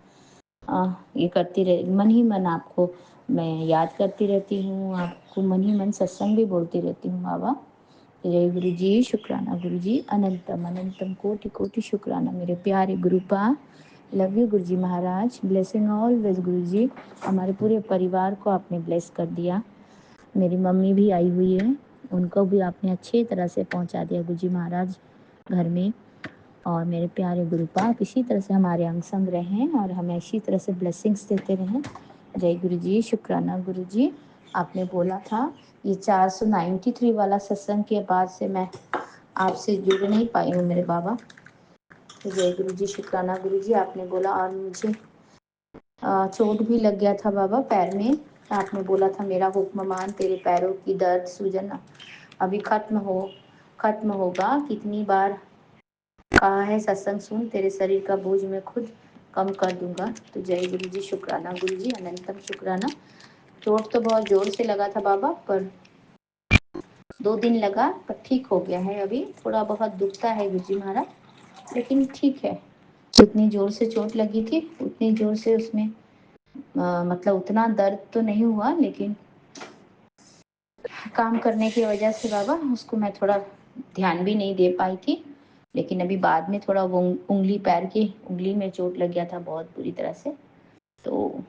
ये करती रह, मन ही मन आपको मैं याद करती रहती हूँ, आपको मन ही मन सत्संग भी बोलती रहती हूँ बाबा। जय गुरु जी। शुक्राना गुरु जी। अनंतम अनंतम कोटि कोटि शुक्राना मेरे प्यारे गुरुपा। Love you Guru ji Maharaj. Blessing always गुरु जी। हमारे पूरे परिवार को आपने ब्लेस कर दिया। मेरी मम्मी भी आई हुई है, उनको भी आपने अच्छी तरह से पहुंचा दिया गुरुजी महाराज घर में। और मेरे प्यारे गुरुपा, आप इसी तरह से हमारे अंग संग रहें और हमें इसी तरह से ब्लेसिंग्स देते रहें। जय गुरु जी। शुक्राना गुरु जी। आपने बोला था ये 493 वाला सत्संग के बाद से मैं आपसे जुड़ नहीं पाई हूँ मेरे बाबा। जय गुरु जी। शुक्राना गुरु जी। आपने बोला, और मुझे चोट भी लग गया था बाबा पैर में, आपने बोला था मेरा हुक्म मान, तेरे पैरों की दर्द सूजन अभी खत्म होगा। कितनी बार कहा है सत्संग सुन, तेरे शरीर का बोझ मैं खुद कम कर दूंगा। तो जय गुरु जी। शुक्राना गुरु जी। अनंतम शुक्राना। चोट तो बहुत जोर से लगा था बाबा, पर 2 दिन लगा, पर ठीक हो गया है। अभी थोड़ा बहुत दुखता है गुरु जी महाराज, लेकिन ठीक है। जितनी जोर से चोट लगी थी उतनी जोर से उसमें मतलब उतना दर्द तो नहीं हुआ, लेकिन काम करने की वजह से बाबा उसको मैं थोड़ा ध्यान भी नहीं दे पाई थी। लेकिन अभी बाद में थोड़ा वो उंगली, पैर की उंगली में चोट लग गया था बहुत बुरी तरह से, तो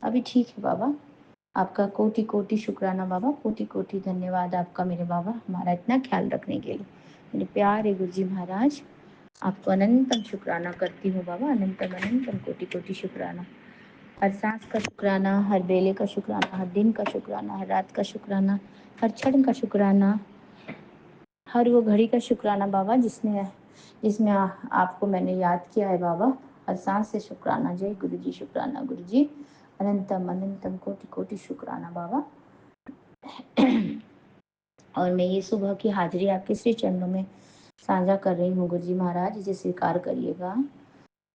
अभी ठीक है बाबा। आपका कोटि कोटि शुक्राना बाबा, कोटि कोटि धन्यवाद आपका मेरे बाबा, हमारा इतना ख्याल रखने के लिए। मेरे प्यारे गुरुजी महाराज, आपको अनंतम शुक्राना करती हूँ बाबा, अनंतम अनंतम कोटि कोटि शुक्राना। हर सांस का शुक्राना, हर बेले का शुक्राना, हर दिन का शुक्राना, हर रात का शुक्राना, हर क्षण का शुक्राना, हर वो घड़ी का शुक्राना बाबा जिसमें आपको मैंने याद किया है बाबा। हर सांस से शुक्राना। जय गुरु जी। शुक्राना गुरु जी। अनंतम अनंतम कोटि कोटि शुक्राना बाबा। और मैं ये सुबह की हाजिरी आपके श्री चरणों में साझा कर रही हूँ गुरु जी महाराज, इसे स्वीकार करिएगा।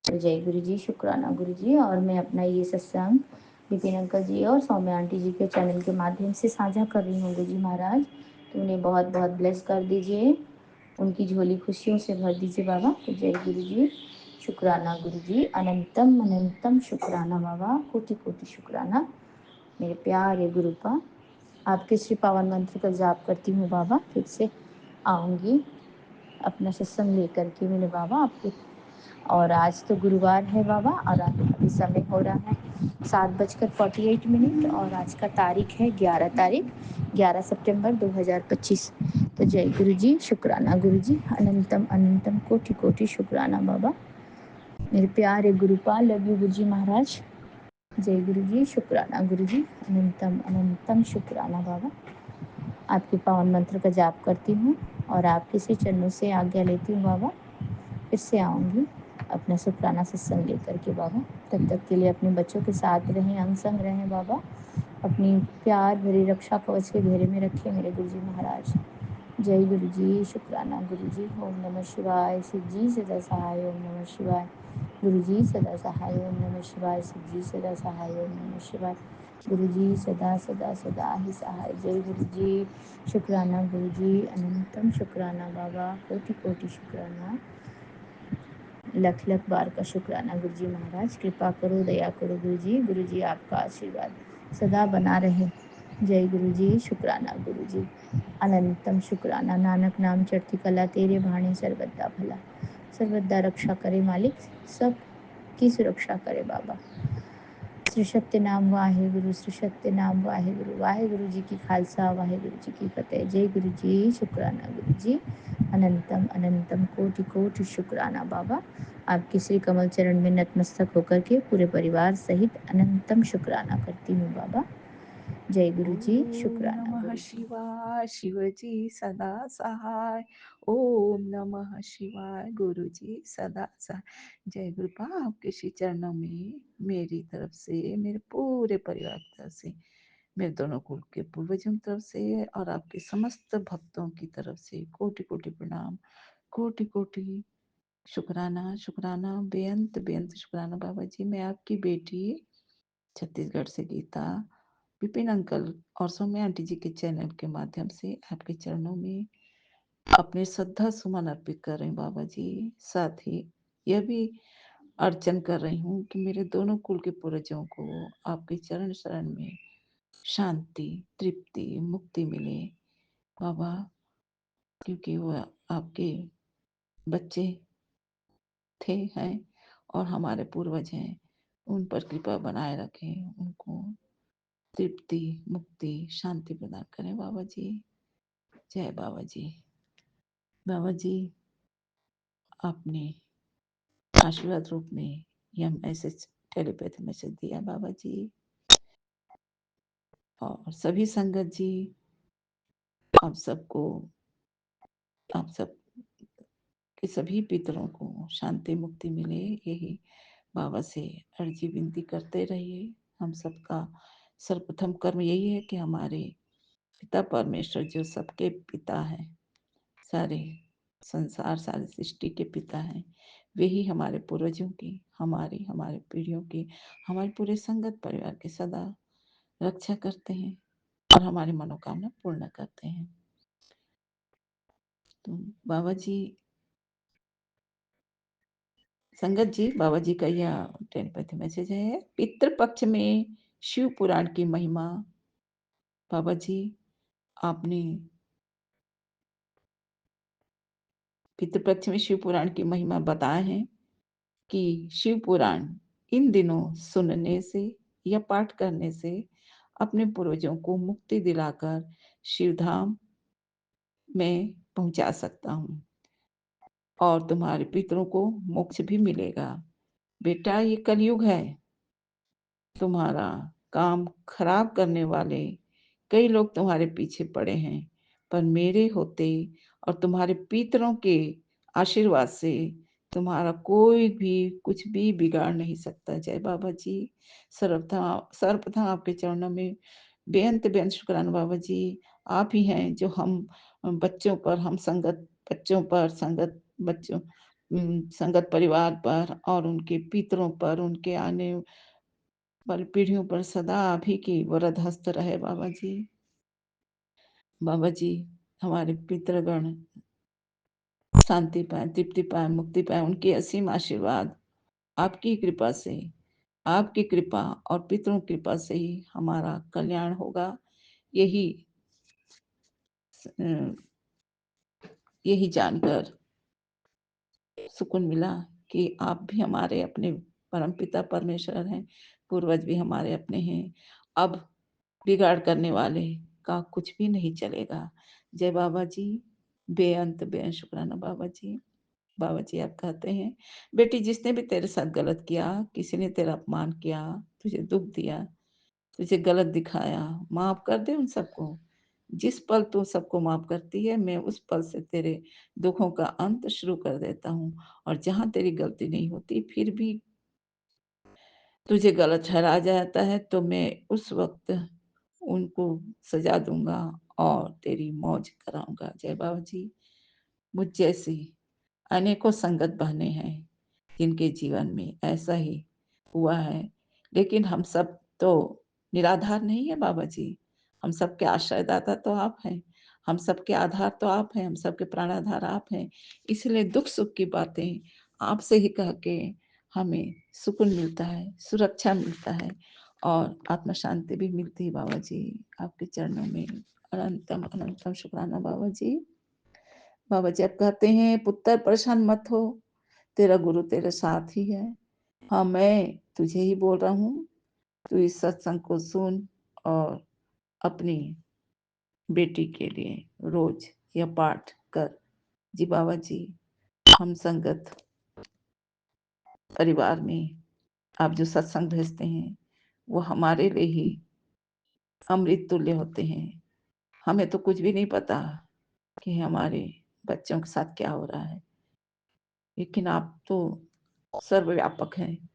तो जय गुरु जी। शुक्राना गुरु जी। और मैं अपना ये सत्संग विपिन अंकल जी और सौम्या आंटी जी के चैनल के माध्यम से साझा कर रही हूँ गुरु जी महाराज, तो उन्हें बहुत बहुत ब्लेस कर दीजिए। उनकी झोली खुशियों से भर दीजिए बाबा। तो जय गुरु जी, शुक्राना गुरु जी, अनंतम अनंतम शुक्राना बाबा, कोटि कोटि शुक्राना मेरे प्यारे गुरुपा। आपके श्री पावन मंत्र का जाप करती हूँ बाबा, फिर से आऊँगी अपना सत्संग लेकर के मेरे बाबा आपके। और आज तो गुरुवार है बाबा, और अभी समय हो रहा है 7:48 और आज का तारीख है 11 सितंबर 2025। तो जय गुरु जी, शुक्राना गुरु जी, अनंतम अनंतम कोटि कोटि शुक्राना बाबा मेरे प्यारे गुरुपाल। लव यू गुरु जी महाराज। जय गुरु जी, शुक्राना गुरु जी, अनंतम अनंतम शुक्राना बाबा। आपके पावन मंत्र का जाप करती हूँ और आपके श्री चरणों से आज्ञा लेती हूँ बाबा। फिर से आऊँगी अपना शुक्राना सत्संग लेकर के बाबा। तब तक के लिए अपने बच्चों के साथ रहें, अंग संग रहें बाबा। अपनी प्यार भरी रक्षा कवच के घेरे में रखें मेरे गुरु जी महाराज। जय गुरु जी, शुक्राना गुरु जी। ओम नमः शिवाय, शिव जी सदा सहाय। ओम नमः शिवाय, गुरु जी सदा सहाय। ओम नमः शिवाय, शिव जी सदा सहाय। ओम नमः शिवाय, गुरु जी सदा सदा सदा ही सहाय। जय गुरु जी, शुक्राना गुरु जी, अनंतम शुक्राना बाबा, कोटि कोटि शुक्राना, लख लख बार का शुक्राना गुरु जी महाराज। कृपा करो, दया करो गुरु जी आपका आशीर्वाद सदा बना रहे। जय गुरु जी, शुक्राना गुरु जी, अनंतम शुक्राना। नानक नाम चढ़ती कला, तेरे भाणे सर्वदा भला। सर्वदा रक्षा करे मालिक, सब की सुरक्षा करे बाबा। श्री सत्य नाम वाहे गुरु, श्री सत्य नाम वाहे गुरु जी की खालसा, वाहे गुरु जी की फतेह। जय गुरु जी, शुक्राना गुरु जी, अनंतम अनंतम कोटि कोटि शुक्राना बाबा। आपके श्री कमल चरण में नतमस्तक होकर के पूरे परिवार सहित अनंतम शुक्राना करती हूँ बाबा। जय गुरु जी, ओम शुक्राना नमः गुरु जी। शिवाय, शिवजी सदा सहाय। ओम नमः शिवाय, गुरु जी सदा सहाय। जय गुरुपा, आपके श्री चरणों में मेरी तरफ से, मेरे पूरे परिवार की तरफ से, मेरे दोनों कुल के पूर्वजों की तरफ से और आपके समस्त भक्तों की तरफ से कोटि कोटि प्रणाम, कोटि कोटि शुक्राना। शुक्राना, बेअंत बेअंत शुक्राना बाबा जी। मैं आपकी बेटी छत्तीसगढ़ से गीता, विपिन अंकल और सौम्या आंटी जी के चैनल के माध्यम से आपके चरणों में अपने श्रद्धा सुमन अर्पित कर रही हूँ बाबा जी। साथ ही यह भी अर्चन कर रही हूँ कि मेरे दोनों कुल के पूर्वजों को आपके चरण शरण में शांति, तृप्ति, मुक्ति मिले बाबा, क्योंकि वह आपके बच्चे थे, हैं और हमारे पूर्वज हैं। उन पर कृपा बनाए रखें, उनको तृप्ति, मुक्ति, शांति प्रदान करें बाबा जी। जय बाबा जी। बाबा जी, आपने आशीर्वाद रूप में यह मैसेज, टेलीपैथी मैसेज दिया बाबा जी। और सभी संगत जी, आप सबको, आप सब के सभी पितरों को शांति मुक्ति मिले, यही बाबा से अर्जी विनती करते रहिए। हम सबका सर्वप्रथम कर्म यही है कि हमारे पिता परमेश्वर जो सबके पिता हैं, सारे संसार, सारी सृष्टि के पिता हैं, वे ही हमारे पूर्वजों की, हमारे पीढ़ियों की, हमारे पूरे संगत परिवार की सदा रक्षा करते हैं और हमारी मनोकामना पूर्ण करते हैं। तो बाबा जी, संगत जी, बाबा जी का यह टेलीपैथी मैसेज है। पितृपक्ष में शिव पुराण की महिमा। बाबा जी, आपने पितृपक्ष में शिव पुराण की महिमा बताए हैं कि शिव पुराण इन दिनों सुनने से या पाठ करने से अपने पूर्वजों को मुक्ति दिलाकर शिवधाम में पहुंचा सकता हूँ और तुम्हारे पितरों को मोक्ष भी मिलेगा। बेटा, ये कलयुग है, तुम्हारा काम खराब करने वाले कई लोग तुम्हारे पीछे पड़े हैं, पर मेरे होते और तुम्हारे पितरों के आशीर्वाद से तुम्हारा कोई भी कुछ भी बिगाड़ नहीं सकता। जय बाबा जी। सर्वप्रथम आपके चरणों में बेअंत बेअंत शुक्राना बाबा जी। आप ही हैं जो हम बच्चों पर, हम संगत बच्चों पर, संगत परिवार पर और उनके पितरों पर, उनके आने वाली पीढ़ियों पर सदा आप ही की वरद हस्त रहे बाबा जी। बाबा जी, हमारे पितृगण शांति पाए, तृप्ति पाए, मुक्ति पाए। उनके असीम आशीर्वाद, आपकी कृपा से, आपकी कृपा और पितरों की कृपा से ही हमारा कल्याण होगा। यही जानकर सुकून मिला कि आप भी हमारे अपने परमपिता परमेश्वर हैं, पूर्वज भी हमारे अपने हैं। अब बिगाड़ करने वाले का कुछ भी नहीं चलेगा। जय बाबा जी, बेअंत बेअंत शुक्राना बाबा जी। बाबा जी आप कहते हैं, बेटी जिसने भी तेरे साथ गलत किया, किसी ने तेरा अपमान किया, तुझे दुख दिया, तुझे गलत दिखाया, माफ कर दे उन सबको। जिस पल तू सबको माफ करती है, मैं उस पल से तेरे दुखों का अंत शुरू कर देता हूँ। और जहां तेरी गलती नहीं होती फिर भी तुझे गलत ठहराया जाता है, तो मैं उस वक्त उनको सजा दूंगा और तेरी मौज कराऊंगा। जय बाबा जी। मुझ जैसी अनेकों संगत बहने हैं जिनके जीवन में ऐसा ही हुआ है, लेकिन हम सब तो निराधार नहीं है बाबा जी। हम सबके आश्रयदाता तो आप हैं, हम सबके आधार तो आप हैं, हम सबके प्राणाधार आप हैं। इसलिए दुख सुख की बातें आपसे ही कह के हमें सुकून मिलता है, सुरक्षा मिलता है और आत्मा शांति भी मिलती है। बाबा जी आपके चरणों में अनंतम अनंतम शुक्राना बाबा जी। बाबा जी आप कहते हैं, पुत्र परेशान मत हो, तेरा गुरु तेरे साथ ही है। हाँ, मैं तुझे ही बोल रहा हूँ, तू इस सत्संग को सुन और अपनी बेटी के लिए रोज यह पाठ कर। जी बाबा जी, हम संगत परिवार में आप जो सत्संग भेजते हैं वो हमारे लिए ही अमृत तुल्य होते हैं। हमें तो कुछ भी नहीं पता कि हमारे बच्चों के साथ क्या हो रहा है, लेकिन आप तो सर्वव्यापक हैं।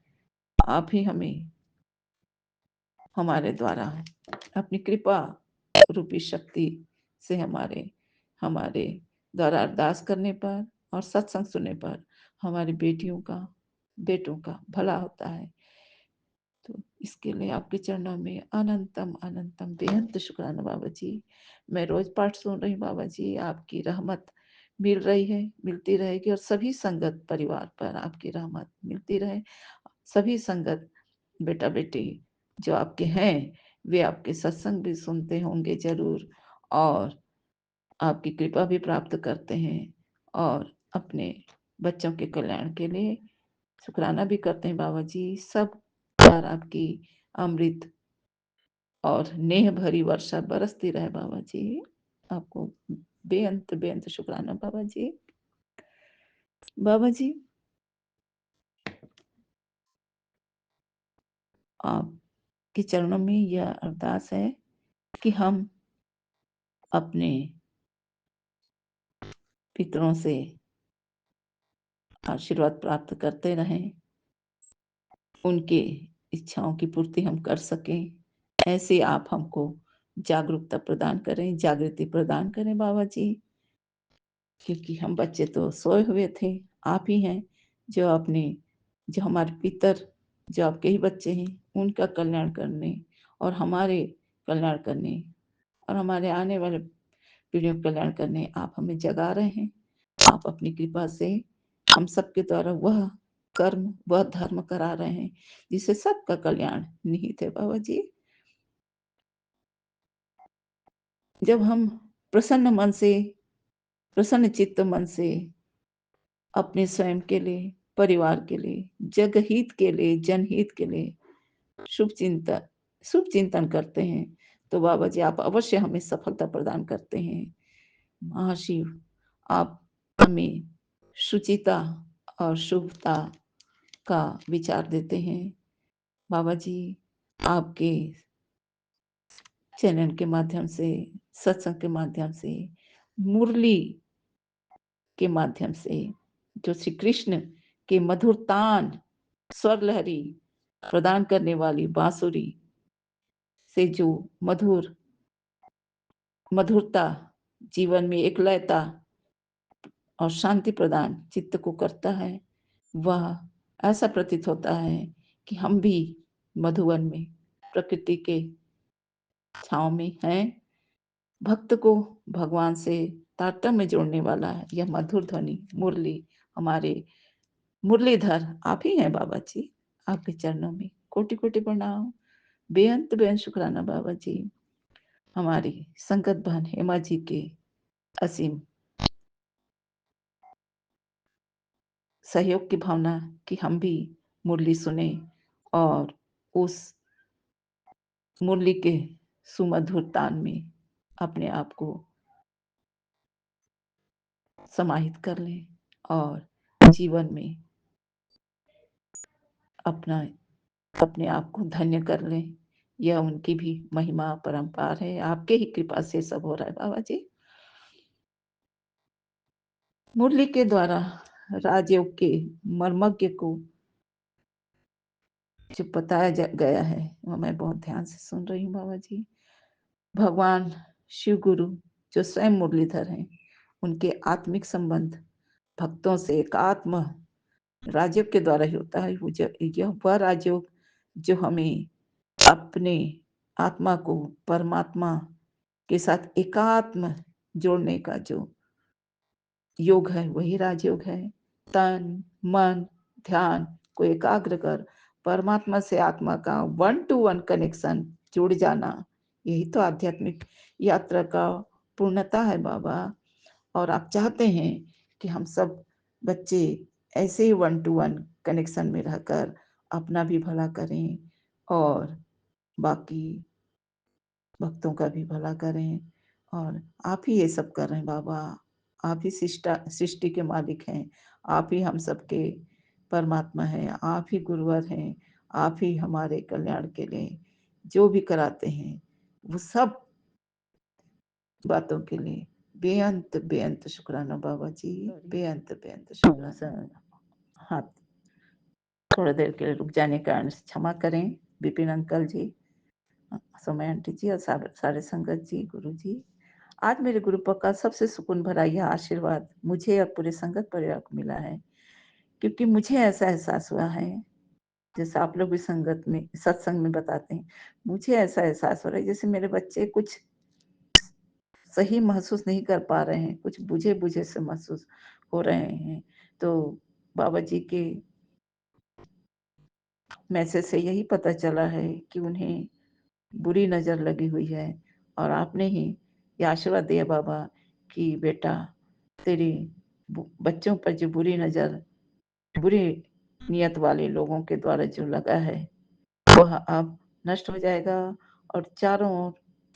आप ही हमें हमारे द्वारा अपनी कृपा रूपी शक्ति से हमारे द्वारा अरदास करने पर और सत्संग सुनने पर हमारी बेटियों का, बेटों का भला होता है। तो इसके लिए आपके चरणों में अनंतम अनंतम बेहद शुक्राना बाबा जी। मैं रोज पाठ सुन रही बाबा जी, आपकी रहमत मिल रही है, मिलती रहेगी और सभी संगत परिवार पर आपकी रहमत मिलती रहे। सभी संगत बेटा बेटी जो आपके हैं वे आपके सत्संग भी सुनते होंगे जरूर और आपकी कृपा भी प्राप्त करते हैं और अपने बच्चों के कल्याण के लिए शुक्राना भी करते हैं बाबा जी। सब पर आपकी अमृत और नेह भरी वर्षा बरसती रहे बाबा जी। आपको बेअंत बेअंत शुक्राना बाबा जी। बाबा जी आपके चरणों में यह अरदास है कि हम अपने पितरों से आशीर्वाद प्राप्त करते रहें, उनके इच्छाओं की पूर्ति हम कर सकें। ऐसे आप हमको जागरूकता प्रदान करें, जागृति प्रदान करें बाबा जी, क्योंकि हम बच्चे तो सोए हुए थे। आप ही हैं जो हमारे पितर, जो आपके ही बच्चे हैं, उनका कल्याण करने और हमारे कल्याण करने और हमारे आने वाले पीढ़ियों का कल्याण करने आप हमें जगा रहे हैं। आप अपनी कृपा से हम सबके द्वारा वह कर्म, वह धर्म करा रहे हैं जिससे सबका कल्याण निहित है बाबा जी। जब हम प्रसन्न चित्त मन से अपने स्वयं के लिए, परिवार के लिए, जगहित के लिए, जनहित के लिए शुभ चिंतन करते हैं, तो बाबा जी आप अवश्य हमें सफलता प्रदान करते हैं। महाशिव आप हमें शुचिता और शुभता का विचार देते हैं। बाबा जी आपके चैनल के माध्यम से, सत्संग के माध्यम से, मुरली के माध्यम से जो श्री कृष्ण के मधुर तान, स्वर लहरी प्रदान करने वाली बांसुरी से जो मधुरता जीवन में एकलयता और शांति प्रदान चित्त को करता है, वह ऐसा प्रतीत होता है कि हम भी मधुवन में प्रकृति के छांव में हैं। भक्त को भगवान से तारतम्य जोड़ने वाला यह मधुर ध्वनि मुरली, हमारे मुरलीधर आप ही हैं बाबा जी। आपके चरणों में कोटि कोटि प्रणाम, बेअंत बेअंत शुक्राना बाबा जी। हमारी संगत बहन हेमा जी के असीम सहयोग की भावना कि हम भी मुरली सुने और उस मुरली के सुमधुर तान में अपने आप को समाहित कर लें और जीवन में अपने आप को धन्य कर लें। यह उनकी भी महिमा परंपार है, आपके ही कृपा से सब हो रहा है बाबा जी। मुरली के द्वारा राजयोग के मर्मज्ञ को जो बताया गया है वो मैं बहुत ध्यान से सुन रही हूँ बाबा जी। भगवान शिव गुरु जो स्वयं मुरलीधर हैं, उनके आत्मिक संबंध भक्तों से एकात्म राजयोग के द्वारा ही होता है। यह वह राजयोग जो हमें अपने आत्मा को परमात्मा के साथ एकात्म जोड़ने का जो योग है वही राजयोग है। तन मन ध्यान को एकाग्र कर परमात्मा से आत्मा का 1-to-1 कनेक्शन जुड़ जाना, यही तो आध्यात्मिक यात्रा का पूर्णता है बाबा। और आप चाहते हैं कि हम सब बच्चे ऐसे ही 1-to-1 कनेक्शन में रहकर अपना भी भला करें और बाकी भक्तों का भी भला करें। और आप ही ये सब कर रहे हैं बाबा। आप ही सृष्टि के मालिक हैं, आप ही हम सबके परमात्मा हैं, आप ही गुरुवर हैं, आप ही हमारे कल्याण के लिए जो भी कराते हैं वो सब बातों के लिए बेअंत बेअंत शुक्राना बाबा जी, बेअंत बेअंत शुक्राना। हाँ, थोड़ा देर के लिए रुक जाने का कारण क्षमा करें विपिन अंकल जी, समय आंटी जी और सारे संगत जी, गुरु जी। आज मेरे गुरुपा का सबसे सुकून भरा यह आशीर्वाद मुझे और पूरे संगत परिवार को मिला है, क्योंकि मुझे ऐसा एहसास हुआ है, जैसे आप लोग भी संगत में सत्संग में बताते हैं, मुझे ऐसा एहसास हो रहा है जैसे मेरे बच्चे कुछ सही महसूस नहीं कर पा रहे हैं, कुछ बुझे बुझे से महसूस हो रहे हैं। तो बाबा जी के मैसेज से यही पता चला है कि उन्हें बुरी नज़र लगी हुई है और आपने ही ये आशीर्वाद दिया बाबा कि बेटा तेरी बच्चों पर जो बुरी नज़र बुरी नियत वाले लोगों के द्वारा जो लगा है वह अब नष्ट हो जाएगा और चारों ओर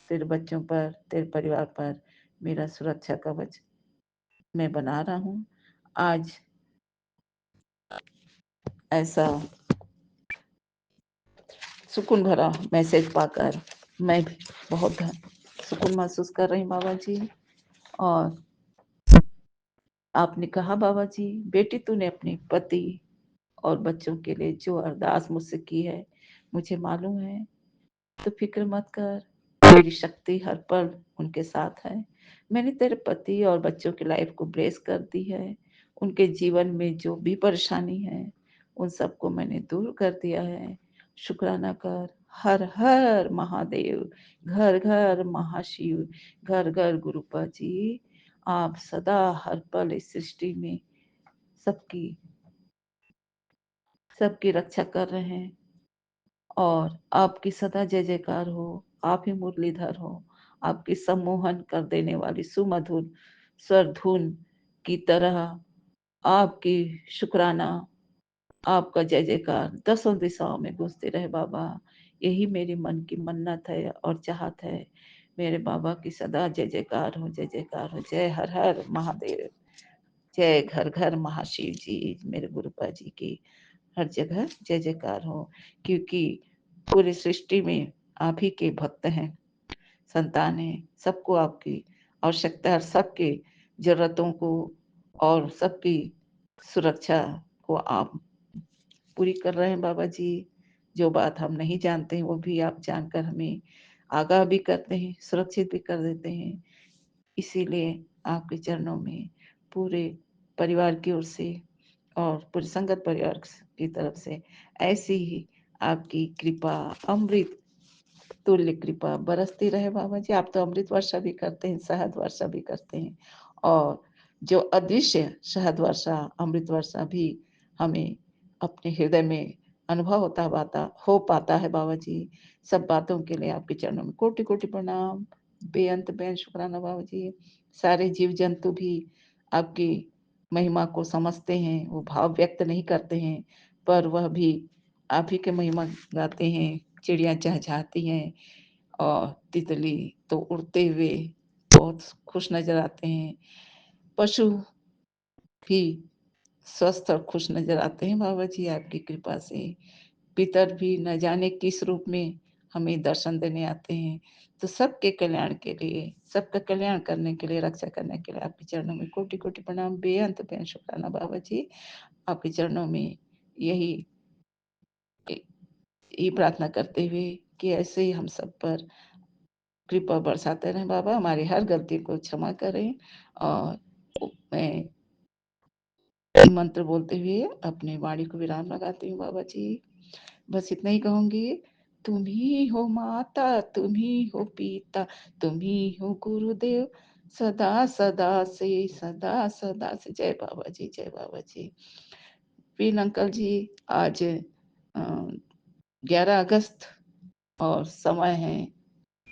तेरे बच्चों पर तेरे परिवार पर मेरा सुरक्षा कवच मैं बना रहा हूँ। आज ऐसा सुकून भरा मैसेज पाकर मैं भी बहुत सुकून महसूस कर रही हूँ बाबा जी। और आपने कहा बाबा जी, बेटी तूने अपने पति और बच्चों के लिए जो अरदास मुझसे की है मुझे मालूम है, तो फिक्र मत कर, मेरी शक्ति हर पल उनके साथ है। मैंने तेरे पति और बच्चों की लाइफ को ब्लेस कर दी है। उनके जीवन में जो भी परेशानी है उन सबको मैंने दूर कर दिया है। शुक्राना कर। हर हर महादेव, घर घर महाशिव, घर घर गुरुपा जी। आप सदा हर पल इस सृष्टि में सबकी रक्षा कर रहे हैं और आपकी सदा जय जयकार हो। आप ही मुरलीधर हो, आपकी सम्मोहन कर देने वाली सुमधुर स्वर धुन की तरह आपकी शुक्राना, आपका जय जयकार दसों दिशाओं में गूंजते रहे बाबा। यही मेरी मन की मन्नत है और चाहत है। मेरे बाबा की सदा जय जयकार हो, जय जयकार हो। जय हर हर महादेव, जय घर घर महाशिव जी। मेरे गुरुपा जी की हर जगह जय जयकार हो, क्योंकि पूरी सृष्टि में आप ही के भक्त हैं, संतान हैं। सबको आपकी आवश्यकता है, सबकी जरूरतों को और सबकी सुरक्षा को आप पूरी कर रहे हैं बाबा जी। जो बात हम नहीं जानते हैं वो भी आप जानकर हमें आगाह भी करते हैं, सुरक्षित भी कर देते हैं। इसीलिए आपके चरणों में पूरे परिवार की ओर से और पूरे संगत परिवार की तरफ से ऐसी ही आपकी कृपा, अमृत तुल्य कृपा बरसती रहे बाबा जी। आप तो अमृत वर्षा भी करते हैं, शहद वर्षा भी करते हैं और जो अदृश्य शहद वर्षा, अमृत वर्षा भी हमें अपने हृदय में अनुभव हो पाता है बाबा जी। सब बातों के लिए आपके चरणों में कोटि-कोटि प्रणाम, बेअंत बेअंत शुक्राना बाबा जी। सारे जीव-जंतु भी आपकी महिमा को समझते हैं, वो भाव व्यक्त नहीं करते हैं, पर वह भी आप ही की महिमा गाते हैं। चिड़िया चहचहाती हैं और तितली तो उड़ते हुए बहुत खुश नज़र आते हैं। पशु भी स्वस्थ और खुश नज़र आते हैं बाबा जी आपकी कृपा से। पितर भी न जाने किस रूप में हमें दर्शन देने आते हैं। तो सबके कल्याण के लिए, सबका कल्याण करने के लिए, रक्षा करने के लिए आपके चरणों में कोटि-कोटि प्रणाम, बेअंत बेअंत शुक्राना बाबा जी। आपके चरणों में यही यही प्रार्थना करते हुए कि ऐसे ही हम सब पर कृपा बरसाते रहें बाबा, हमारी हर गलती को क्षमा करें। और मैं मंत्र बोलते हुए अपनी वाणी को विराम लगाती हूँ बाबा जी। बस इतना ही कहूँगी, तुम ही हो माता, तुम ही हो पिता, तुम ही हो गुरुदेव, सदा सदा से, सदा सदा से। जय बाबा जी, जय बाबा जी। पीन अंकल जी, आज 11 अगस्त और समय है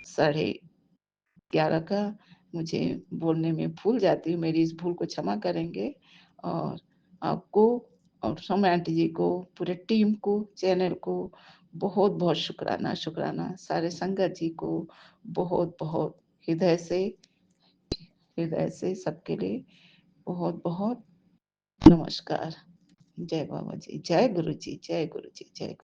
11:30 का। मुझे बोलने में भूल जाती हूँ, मेरी इस भूल को क्षमा करेंगे। और आपको और सौम्या आंटी जी को, पूरे टीम को, चैनल को बहुत बहुत शुक्राना, शुक्राना। सारे संगत जी को बहुत बहुत हृदय से सबके लिए बहुत बहुत नमस्कार। जय बाबा जी, जय गुरु जी, जय गुरु जी, जय गुरु।